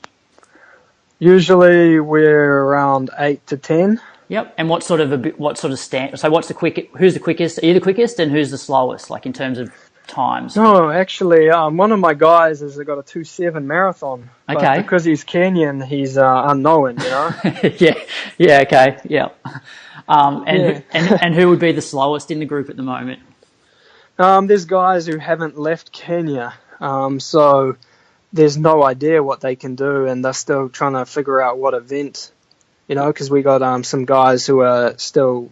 Usually we're around 8 to 10. Yep. And what sort of stand? So what's the quickest? Who's the quickest? Are you the quickest, and who's the slowest? Like in terms of times? No, actually, one of my guys has got a 2:7 marathon. Okay. But because he's Kenyan, he's unknown. Yeah. Okay. Yeah. And who would be the slowest in the group at the moment? There's guys who haven't left Kenya, so there's no idea what they can do, and they're still trying to figure out what event. Because we got some guys who are still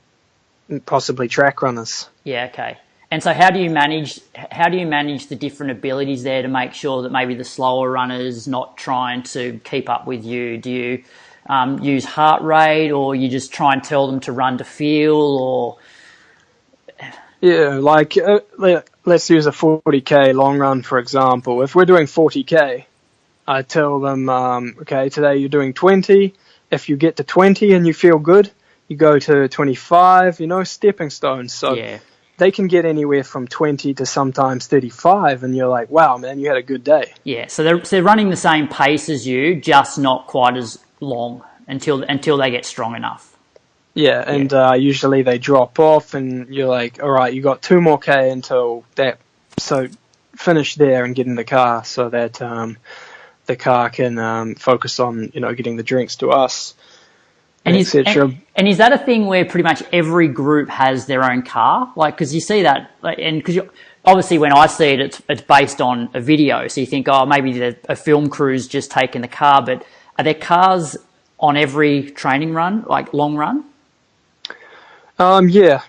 possibly track runners. Yeah, okay. And so how do you manage the different abilities there to make sure that maybe the slower runners not trying to keep up with you? Do you use heart rate, or you just try and tell them to run to feel, or? Yeah, like let's use a 40k long run, for example. If we're doing 40k, I tell them, okay, today you're doing 20. If you get to 20 and you feel good, you go to 25, stepping stones. So they can get anywhere from 20 to sometimes 35, and you're like, wow, man, you had a good day. Yeah, so they're running the same pace as you, just not quite as long until they get strong enough. Yeah, and usually they drop off, and you're like, all right, you got 2 more K until that. So finish there and get in the car so that the car can focus on, getting the drinks to us, etc. And is that a thing where pretty much every group has their own car? Like, because you see that, and because obviously when I see it, it's based on a video. So you think, oh, maybe a film crew's just taken the car, but are there cars on every training run, like long run? Yeah,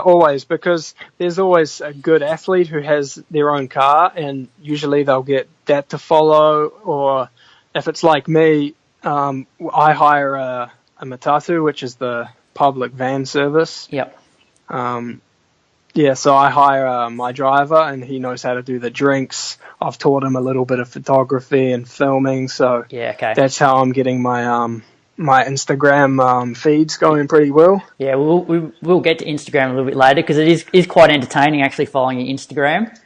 always, because there's always a good athlete who has their own car, and usually they'll get that to follow, or if it's like me, I hire a Matatu, which is the public van service. Yep. So I hire my driver, and he knows how to do the drinks. I've taught him a little bit of photography and filming, so that's how I'm getting my my Instagram feeds going pretty well. Yeah, we'll get to Instagram a little bit later, because it is quite entertaining actually following your Instagram.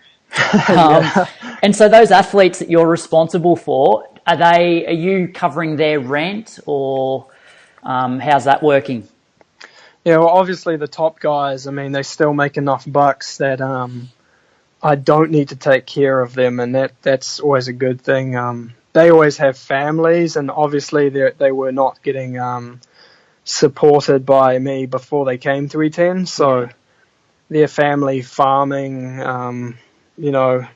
And so those athletes that you're responsible for, are you covering their rent, or how's that working? Yeah, well, obviously the top guys, I mean, they still make enough bucks that I don't need to take care of them, and that's always a good thing. They always have families, and obviously they were not getting supported by me before they came to E10, so their family farming,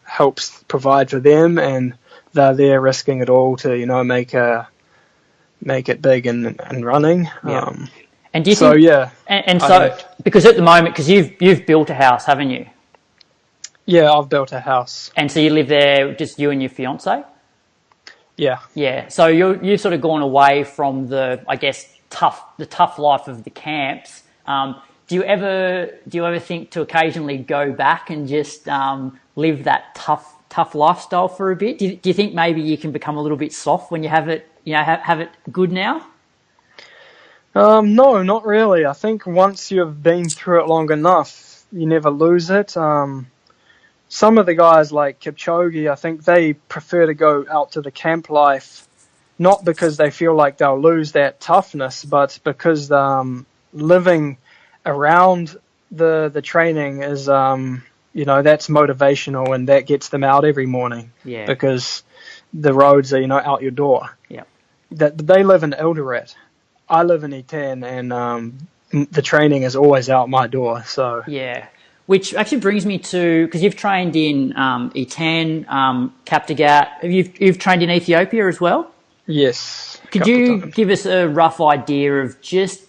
helps provide for them, and they're there risking it all to, make it big and running. Yeah. And do you think, and so because at the moment, because you've built a house, haven't you? Yeah, I've built a house. And so you live there, just you and your fiance? Yeah. Yeah. So you've sort of gone away from the tough life of the camps, Do you ever think to occasionally go back and just live that tough lifestyle for a bit? Do you think maybe you can become a little bit soft when you have it, have it good now? No, not really. I think once you've been through it long enough, you never lose it. Some of the guys like Kipchoge, I think they prefer to go out to the camp life, not because they feel like they'll lose that toughness, but because living around the training is, that's motivational, and that gets them out every morning. Yeah. Because the roads are, out your door. Yeah. They live in Eldoret. I live in E10, and the training is always out my door. So yeah, which actually brings me to, because you've trained in E10, Kaptagat. You've trained in Ethiopia as well? Yes. Could you give us a rough idea of just,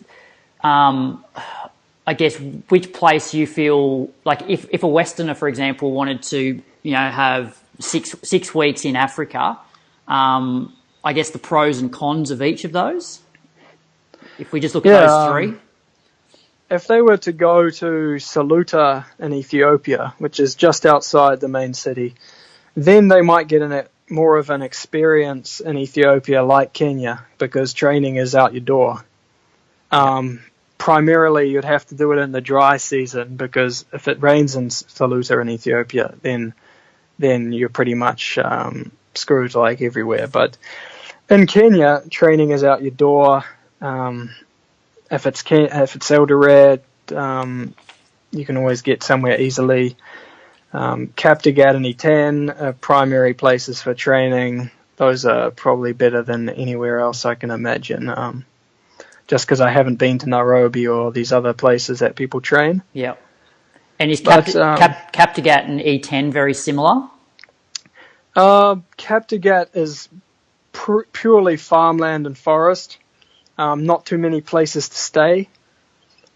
I guess, which place you feel like if a Westerner, for example, wanted to, have six weeks in Africa, I guess the pros and cons of each of those? If we just look at those three? If they were to go to Saluta in Ethiopia, which is just outside the main city, then they might get more of an experience in Ethiopia like Kenya, because training is out your door. Primarily, you'd have to do it in the dry season, because if it rains in Saluta in Ethiopia, then you're pretty much screwed like everywhere. But in Kenya, training is out your door. If it's Eldoret, you can always get somewhere easily. Kaptagat and E10 are primary places for training. Those are probably better than anywhere else I can imagine. Just because I haven't been to Nairobi or these other places that people train. Yeah. And is Kaptagat and E10 very similar? Kaptagat is purely farmland and forest. Not too many places to stay.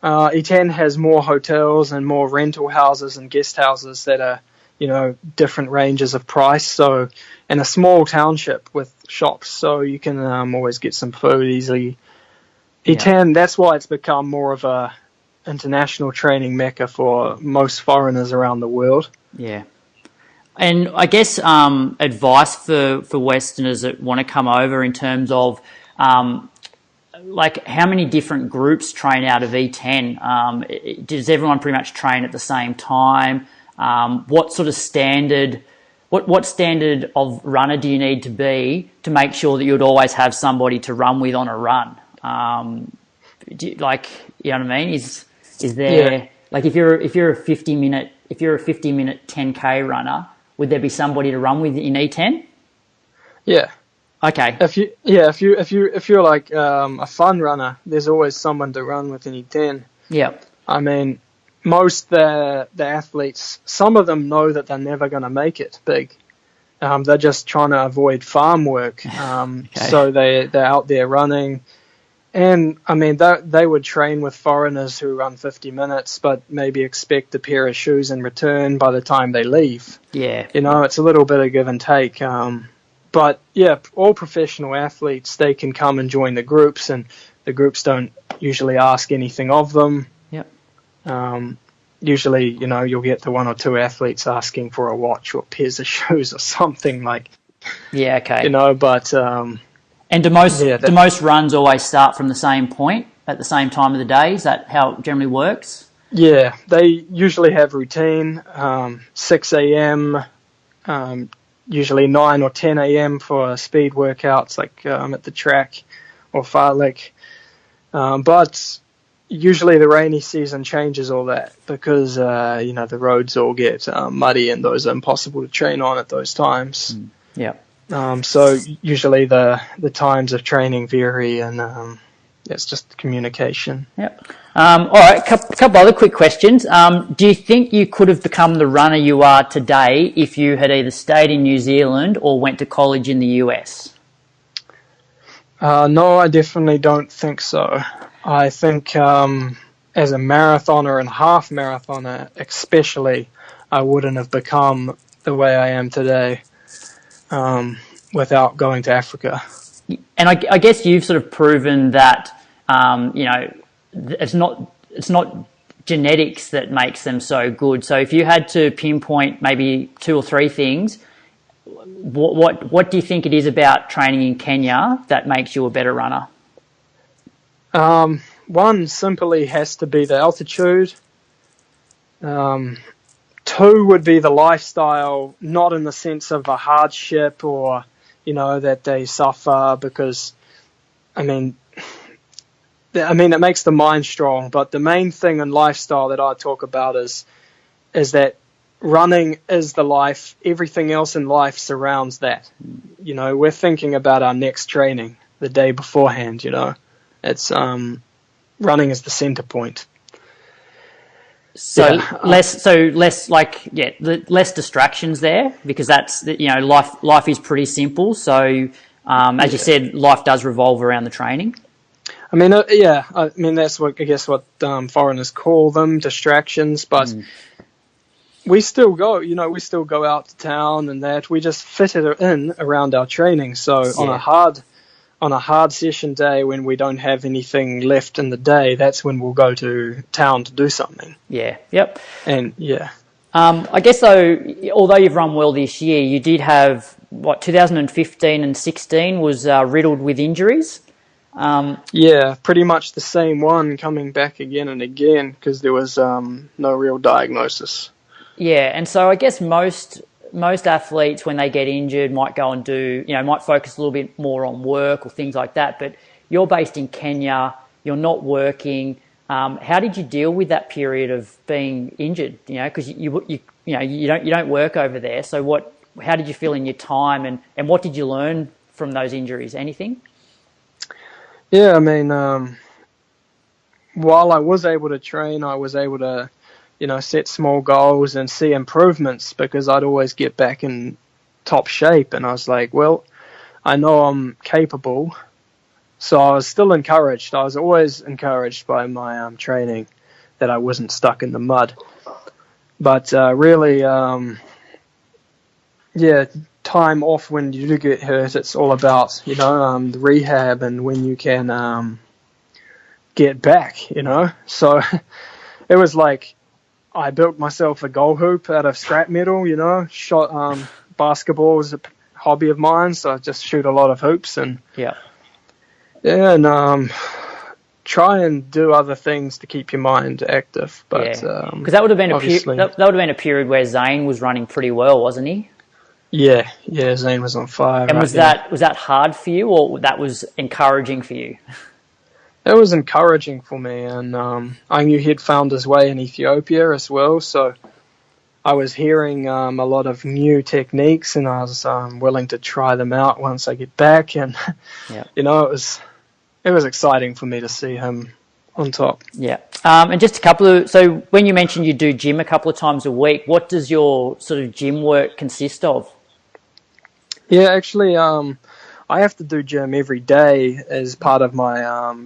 E10 has more hotels and more rental houses and guest houses that are, different ranges of price. So, and a small township with shops, so you can always get some food easily. E10, that's why it's become more of a international training mecca for most foreigners around the world. Yeah. And I guess advice for Westerners that want to come over in terms of like how many different groups train out of E10? Does everyone pretty much train at the same time? What sort of standard, what standard of runner do you need to be to make sure that you'd always have somebody to run with on a run? You know what I mean? Is there like if you're a 50-minute 10K runner, would there be somebody to run with in E10? Yeah. Okay. If you're like a fun runner, there's always someone to run with in E10. Yeah. I mean, most the athletes, some of them know that they're never going to make it big. They're just trying to avoid farm work. Okay. So they're out there running. And, I mean, they would train with foreigners who run 50 minutes, but maybe expect a pair of shoes in return by the time they leave. Yeah. It's a little bit of give and take. But, yeah, all professional athletes, they can come and join the groups, and the groups don't usually ask anything of them. Yep. Usually, you'll get the one or two athletes asking for a watch or pairs of shoes or something like. Yeah, okay. But... and do most runs always start from the same point at the same time of the day? Is that how it generally works? Yeah, they usually have routine, 6 a.m., usually 9 or 10 a.m. for speed workouts like at the track or Farlek. But usually the rainy season changes all that because, the roads all get muddy and those are impossible to train on at those times. Yeah. So usually the times of training vary, and it's just communication. Yep. All right, a couple other quick questions. Do you think you could have become the runner you are today if you had either stayed in New Zealand or went to college in the US? No, I definitely don't think so. I think as a marathoner and half marathoner especially, I wouldn't have become the way I am today. Without going to Africa. And I guess you've sort of proven that, it's not it's not genetics that makes them so good. So if you had to pinpoint maybe 2 or 3 things, what do you think it is about training in Kenya that makes you a better runner? One simply has to be the altitude. 2 would be the lifestyle, not in the sense of a hardship or, that they suffer, because, it makes the mind strong. But the main thing in lifestyle that I talk about is that running is the life. Everything else in life surrounds that. We're thinking about our next training the day beforehand. It's running is the center point. So less less distractions there, because that's life is pretty simple. So as you said, life does revolve around the training. That's what foreigners call them, distractions, but we still go out to town and that. We just fit it in around our training. So on a hard session day when we don't have anything left in the day, that's when we'll go to town to do something. Yeah, yep. And I guess though, although you've run well this year, you did have 2015 and 16 was riddled with injuries. Pretty much the same one, coming back again and again because there was no real diagnosis. Yeah, and so I guess most athletes, when they get injured, might go and might focus a little bit more on work or things like that. But you're based in Kenya, you're not working. How did you deal with that period of being injured? Because you don't work over there. So how did you feel in your time, and what did you learn from those injuries? Anything? Yeah, while I was able to train, I was able to, set small goals and see improvements, because I'd always get back in top shape. And I was like, well, I know I'm capable. So I was still encouraged. I was always encouraged by my training that I wasn't stuck in the mud. But really, time off when you do get hurt, it's all about, the rehab and when you can get back, So it was like I built myself a goal hoop out of scrap metal, shot basketball was a hobby of mine, so I just shoot a lot of hoops and try and do other things to keep your mind active. But because that would have been a period where Zane was running pretty well, wasn't he? Yeah, Zane was on fire. And was that hard for you, or that was encouraging for you? It was encouraging for me, and I knew he'd found his way in Ethiopia as well, so I was hearing a lot of new techniques, and I was willing to try them out once I get back, and it was exciting for me to see him on top. Yeah. And just so when you mentioned you do gym a couple of times a week, what does your sort of gym work consist of? Yeah, actually, I have to do gym every day as part of my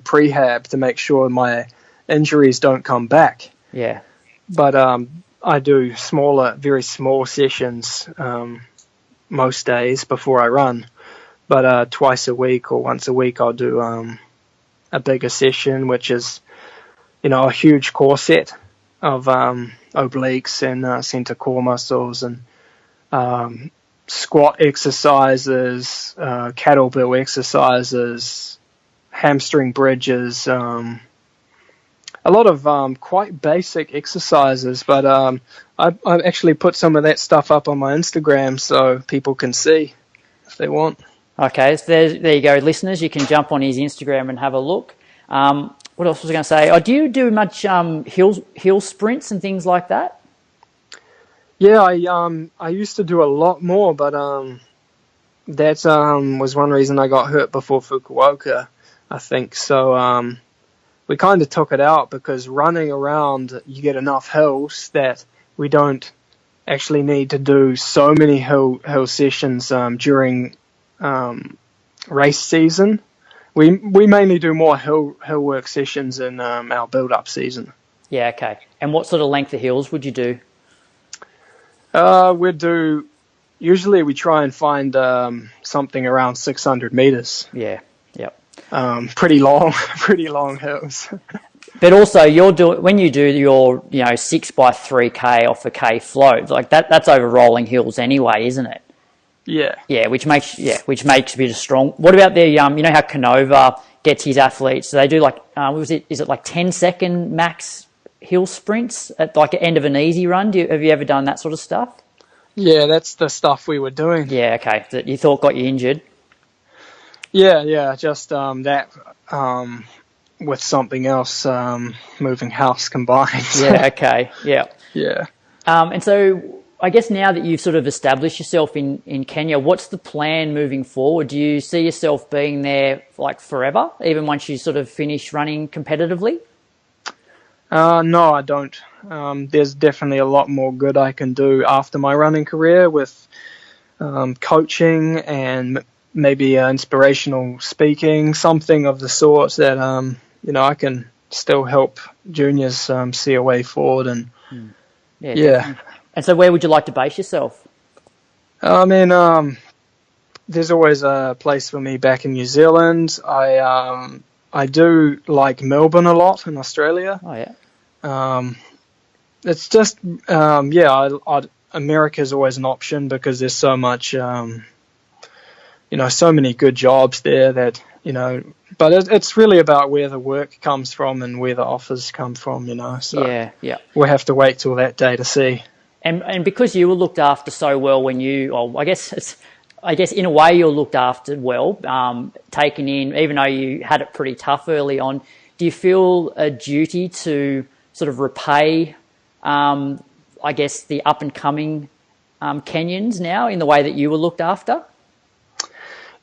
prehab to make sure my injuries don't come back. Yeah. But I do very small sessions most days before I run. But twice a week or once a week I'll do a bigger session, which is, a huge core set of obliques and center core muscles and squat exercises, kettlebell exercises, hamstring bridges, a lot of quite basic exercises, but I actually put some of that stuff up on my Instagram so people can see if they want. Okay, so there you go, listeners. You can jump on his Instagram and have a look. What else was I going to say? Do you do much hill sprints and things like that? Yeah, I used to do a lot more, but that was one reason I got hurt before Fukuoka, I think. So we kind of took it out because running around, you get enough hills that we don't actually need to do so many hill sessions during race season. We mainly do more hill work sessions in our build-up season. Yeah, okay. And what sort of length of hills would you do? Usually we try and find something around 600 meters. Yeah, yep. Pretty long hills. But also, when you do your 6x3K off a K float, like that's over rolling hills anyway, isn't it? Yeah. Yeah, which makes a bit strong. What about the you know how Canova gets his athletes? So they do like is it like 10-second max hill sprints at like the end of an easy run? Have you ever done that sort of stuff? Yeah, that's the stuff we were doing. Yeah, okay. That you thought got you injured. Yeah, just that with something else, moving house combined. Yeah, okay, yeah. Yeah. And so I guess now that you've sort of established yourself in Kenya, what's the plan moving forward? Do you see yourself being there like forever, even once you sort of finish running competitively? No, I don't. There's definitely a lot more good I can do after my running career with coaching and maybe inspirational speaking, something of the sort that I can still help juniors see a way forward. And yeah. And so, where would you like to base yourself? I mean, there's always a place for me back in New Zealand. I do like Melbourne a lot in Australia. Oh yeah. It's just America's always an option because there's so much, so many good jobs there that But it's really about where the work comes from and where the offers come from. So yeah. We'll have to wait till that day to see. And because you were looked after so well I guess in a way you're looked after well, taken in, even though you had it pretty tough early on. Do you feel a duty to sort of repay, I guess, the up and coming Kenyans now in the way that you were looked after?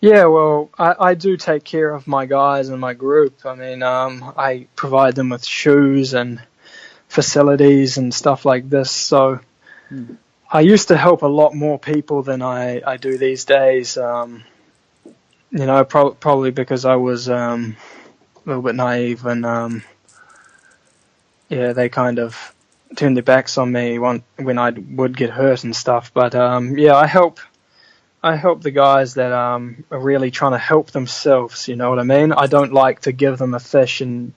Yeah, well, I do take care of my guys and my group. I mean, I provide them with shoes and facilities and stuff like this. So I used to help a lot more people than I do these days. Probably because I was a little bit naive and they kind of turned their backs on me when I would get hurt and stuff. But I help the guys that are really trying to help themselves. You know what I mean? I don't like to give them a fish and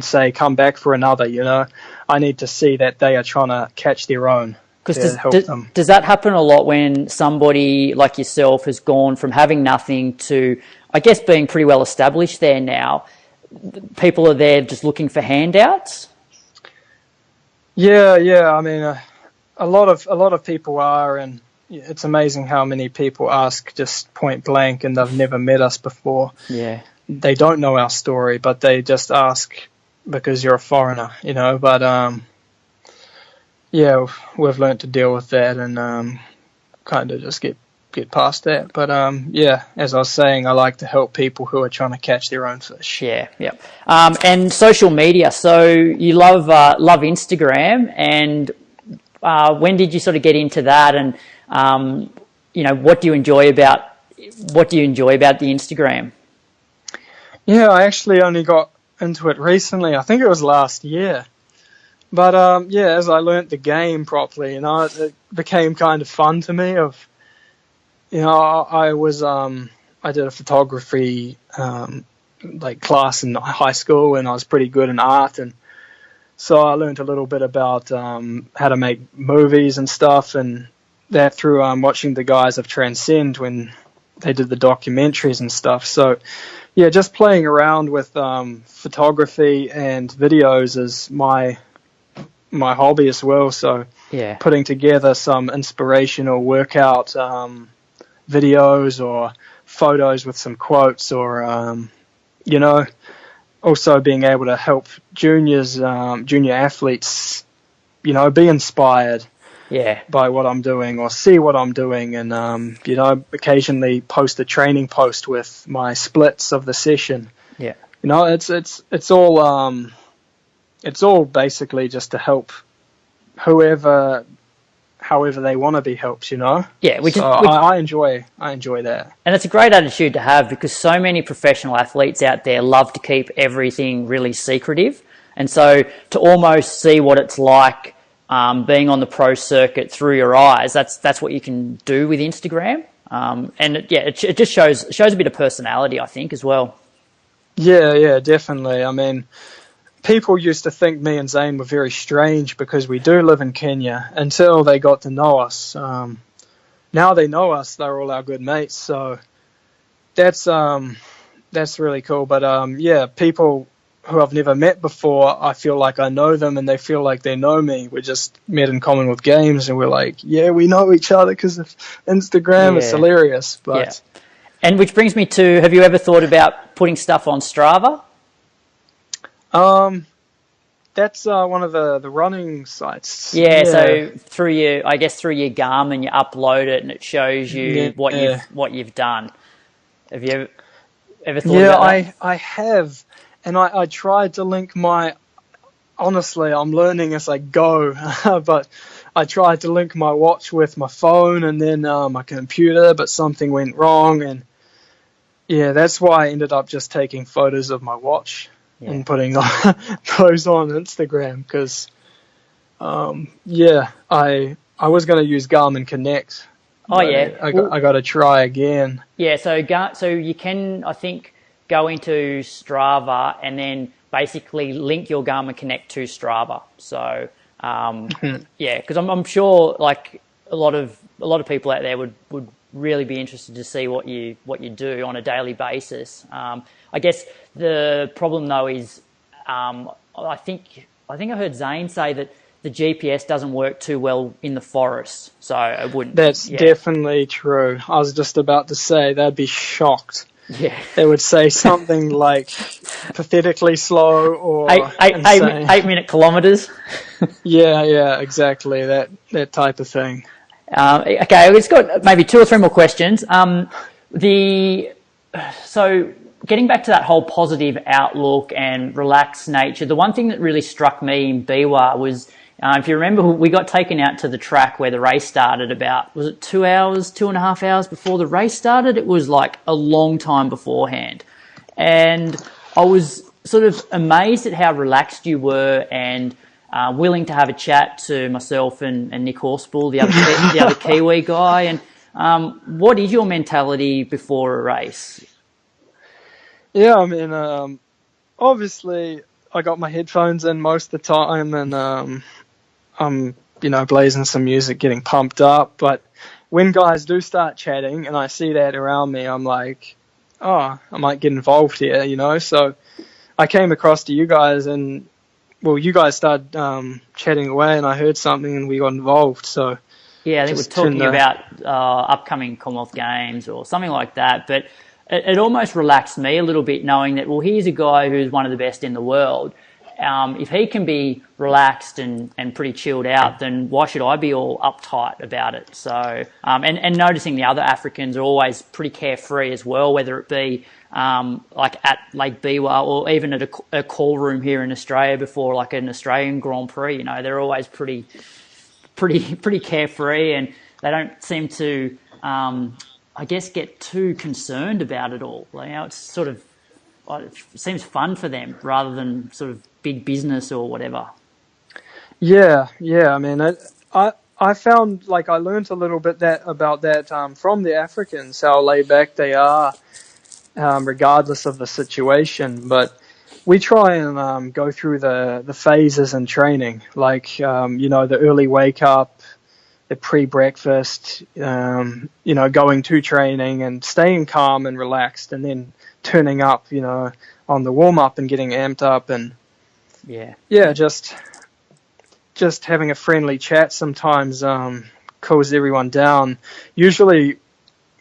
say come back for another. I need to see that they are trying to catch their own. Does that happen a lot when somebody like yourself has gone from having nothing to, I guess, being pretty well established there now? People are there just looking for handouts? Yeah. I mean, a lot of people are, and it's amazing how many people ask just point blank, and they've never met us before. Yeah. They don't know our story, but they just ask because you're a foreigner, But we've learnt to deal with that and kind of just get past that. But as I was saying, I like to help people who are trying to catch their own fish. Yeah. And social media. So you love Instagram, and when did you sort of get into that? And what do you enjoy about the Instagram? Yeah, I actually only got into it recently. I think it was last year. But as I learnt the game properly, it became kind of fun to me. I did a photography class in high school, and I was pretty good in art, and so I learnt a little bit about how to make movies and stuff, and that through watching the guys of Transcend when they did the documentaries and stuff. So just playing around with photography and videos is my hobby as well. So putting together some inspirational workout videos or photos with some quotes, or also being able to help junior athletes be inspired by what I'm doing or see what I'm doing, and occasionally post a training post with my splits of the session. It's all basically just to help however they want to be helped, I enjoy that. And it's a great attitude to have, because so many professional athletes out there love to keep everything really secretive, and so to almost see what it's like being on the pro circuit through your eyes, that's what you can do with Instagram, and it just shows a bit of personality, I think, as well. Yeah, definitely. I mean, people used to think me and Zane were very strange because we do live in Kenya until they got to know us. Now they know us; they're all our good mates. So that's really cool. But yeah, people who I've never met before, I feel like I know them, and they feel like they know me. We just met in common with games, and we're like, yeah, we know each other because of Instagram. Yeah. It's hilarious. But Yeah. And which brings me to, have you ever thought about putting stuff on Strava? that's one of the running sites. Yeah, so through your Garmin, you upload it and it shows you what you've done. Have you ever thought about that? Yeah, I have, and I tried to link my. Honestly, I'm learning as I go, but I tried to link my watch with my phone and then my computer, but something went wrong, and yeah, that's why I ended up just taking photos of my watch and putting those on Instagram because, I was going to use Garmin Connect. Oh yeah, I got to try again. Yeah, so you can, I think, go into Strava and then basically link your Garmin Connect to Strava. So yeah, because I'm sure like a lot of people out there would really be interested to see what you do on a daily basis. I guess the problem though is I think I heard Zane say that the GPS doesn't work too well in the forest, so I wouldn't. That's definitely true. I was just about to say they'd be shocked. Yeah, they would say something like pathetically slow or 8-minute kilometers. yeah, exactly that type of thing. Okay, we've got maybe 2 or 3 more questions. So getting back to that whole positive outlook and relaxed nature, the one thing that really struck me in Biwa was, if you remember, we got taken out to the track where the race started about, was it 2.5 hours before the race started? It was like a long time beforehand. And I was sort of amazed at how relaxed you were and willing to have a chat to myself and Nick Horspool, the other Kiwi guy. And what is your mentality before a race? Yeah, I mean, obviously I got my headphones in most of the time and I'm, blazing some music, getting pumped up. But when guys do start chatting and I see that around me, I'm like, oh, I might get involved here, So I came across to you guys and, well, you guys started chatting away and I heard something and we got involved. So yeah, I think we're talking about upcoming Commonwealth Games or something like that. But it almost relaxed me a little bit knowing that, well, here's a guy who's one of the best in the world. If he can be relaxed and pretty chilled out, then why should I be all uptight about it? So, and noticing the other Africans are always pretty carefree as well, whether it be like at Lake Biwa or even at a call room here in Australia before like an Australian Grand Prix. They're always pretty carefree and they don't seem to, I guess, get too concerned about it all. It's sort of, it seems fun for them rather than sort of big business or whatever. Yeah. I mean, I found, like, I learned a little bit about that from the Africans, how laid back they are, regardless of the situation. But we try and go through the phases in training, like, the early wake up, the pre-breakfast, going to training and staying calm and relaxed, and then turning up, on the warm-up and getting amped up and just having a friendly chat sometimes cools everyone down. Usually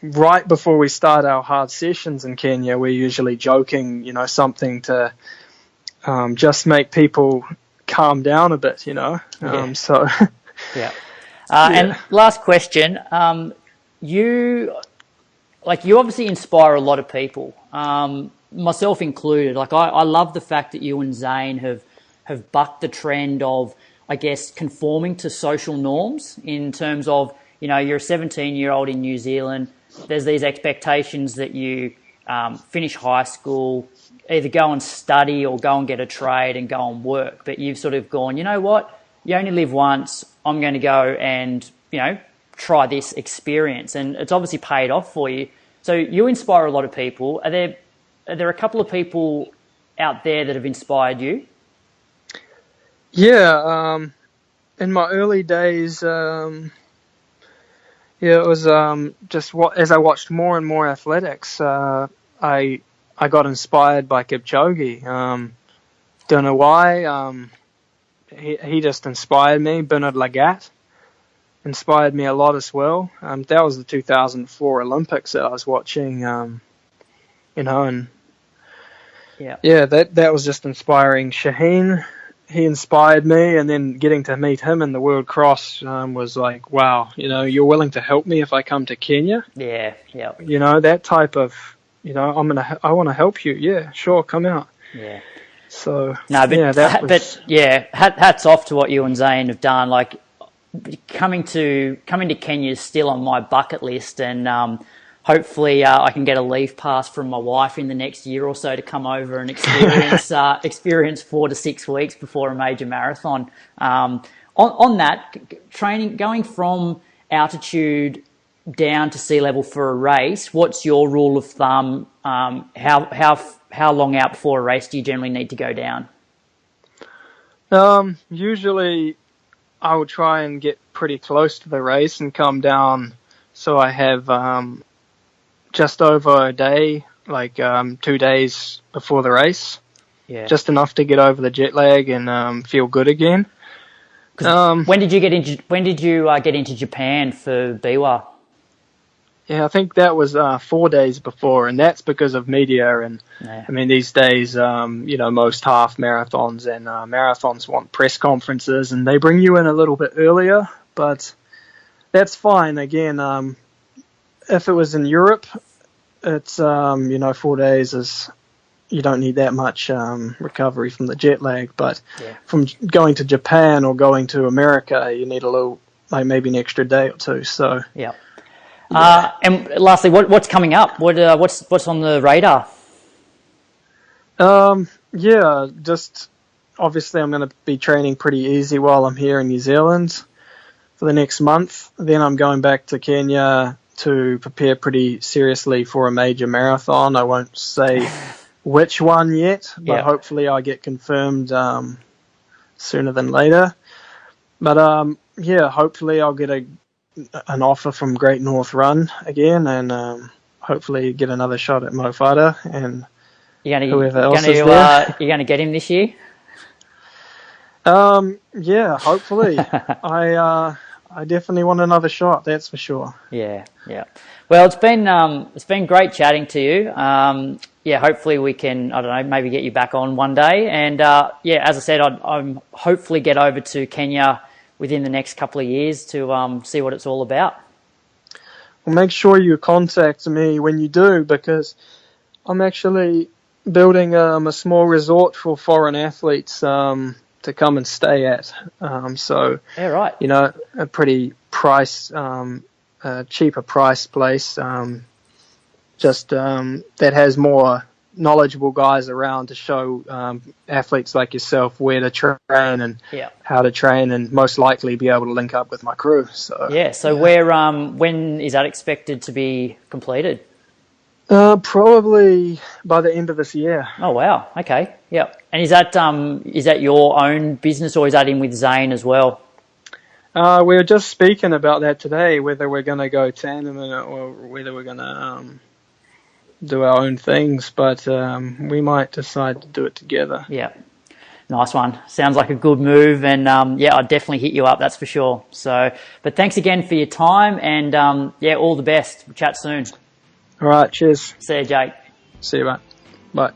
right before we start our hard sessions in Kenya, we're usually joking, something to just make people calm down a bit, so... Yeah. And last question, you obviously inspire a lot of people, myself included. Like I love the fact that you and Zane have bucked the trend of, I guess, conforming to social norms in terms of, you're a 17-year-old in New Zealand. There's these expectations that you finish high school, either go and study or go and get a trade and go and work. But you've sort of gone, you know what, you only live once. I'm going to go and, try this experience. And it's obviously paid off for you. So you inspire a lot of people. Are there a couple of people out there that have inspired you? Yeah, in my early days, it was just as I watched more and more athletics, I got inspired by Kipchoge. Don't know why. He just inspired me. Bernard Lagat inspired me a lot as well. That was the 2004 Olympics that I was watching. And yeah, that was just inspiring. Shaheen, he inspired me, and then getting to meet him in the World Cross was like, wow, you're willing to help me if I come to Kenya. Yeah, yeah. That type of, I want to help you. Yeah, sure, come out. Yeah. So no, but yeah, that was... hats off to what you and Zane have done. Like coming to Kenya is still on my bucket list, and hopefully I can get a leave pass from my wife in the next year or so to come over and experience 4 to 6 weeks before a major marathon. On that, training, going from altitude down to sea level for a race, what's your rule of thumb? How long out before a race do you generally need to go down? Usually I will try and get pretty close to the race and come down so I have just over a day, like 2 days before the race. Yeah. Just enough to get over the jet lag and feel good again. When did you get into Japan for Biwa? Yeah, I think that was 4 days before, and that's because of media. And yeah. I mean, these days, most half marathons and marathons want press conferences, and they bring you in a little bit earlier. But that's fine. Again, if it was in Europe, it's 4 days is you don't need that much recovery from the jet lag. But from going to Japan or going to America, you need a little, like maybe an extra day or two. So yeah. And lastly, what's coming up? What's on the radar? Just obviously I'm going to be training pretty easy while I'm here in New Zealand for the next month. Then I'm going back to Kenya to prepare pretty seriously for a major marathon. I won't say which one yet, but hopefully I'll get confirmed sooner than later. But hopefully I'll get an offer from Great North Run again, and hopefully get another shot at Mo Farah and whoever else is there. You're going to get him this year? Hopefully. I definitely want another shot, that's for sure. Yeah. Well, it's been great chatting to you. Hopefully we can, I don't know, maybe get you back on one day. And as I said, I'm hopefully get over to Kenya within the next couple of years to see what it's all about. Well, make sure you contact me when you do, because I'm actually building a small resort for foreign athletes to come and stay at. Yeah, right. A pretty cheaper price place, that has more knowledgeable guys around to show athletes like yourself where to train and how to train, and most likely be able to link up with my crew. So where when is that expected to be completed? Probably by the end of this year. Oh wow, okay, yeah. And is that your own business, or is that in with Zane as well? We were just speaking about that today, whether we're going to go tandem or whether we're going to do our own things, but we might decide to do it together. Yeah, nice one. Sounds like a good move, and I'd definitely hit you up, that's for sure. So, but thanks again for your time, and all the best. We'll chat soon. All right, cheers. See you, Jake. See you, mate. Bye.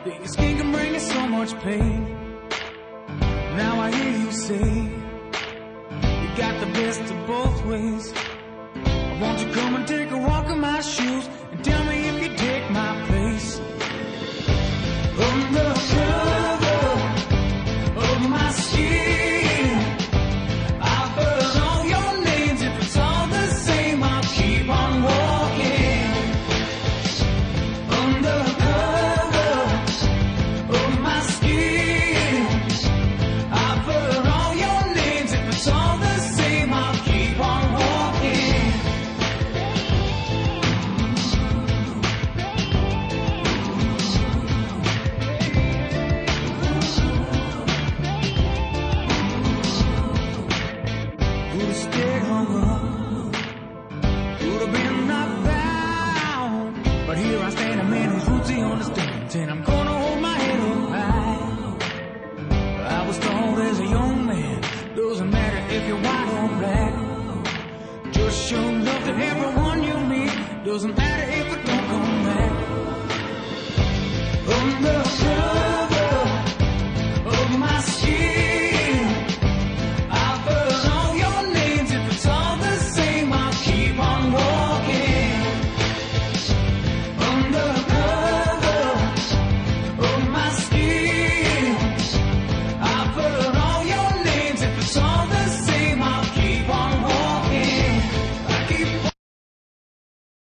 That your skin can bring you so much pain. Now I hear you say you got the best of both ways. Won't you come and take a walk in my shoes and tell me if you take my place? Under cover of my skin, I'll burn all your names if it's to everyone you meet. Doesn't matter if it don't come back. Under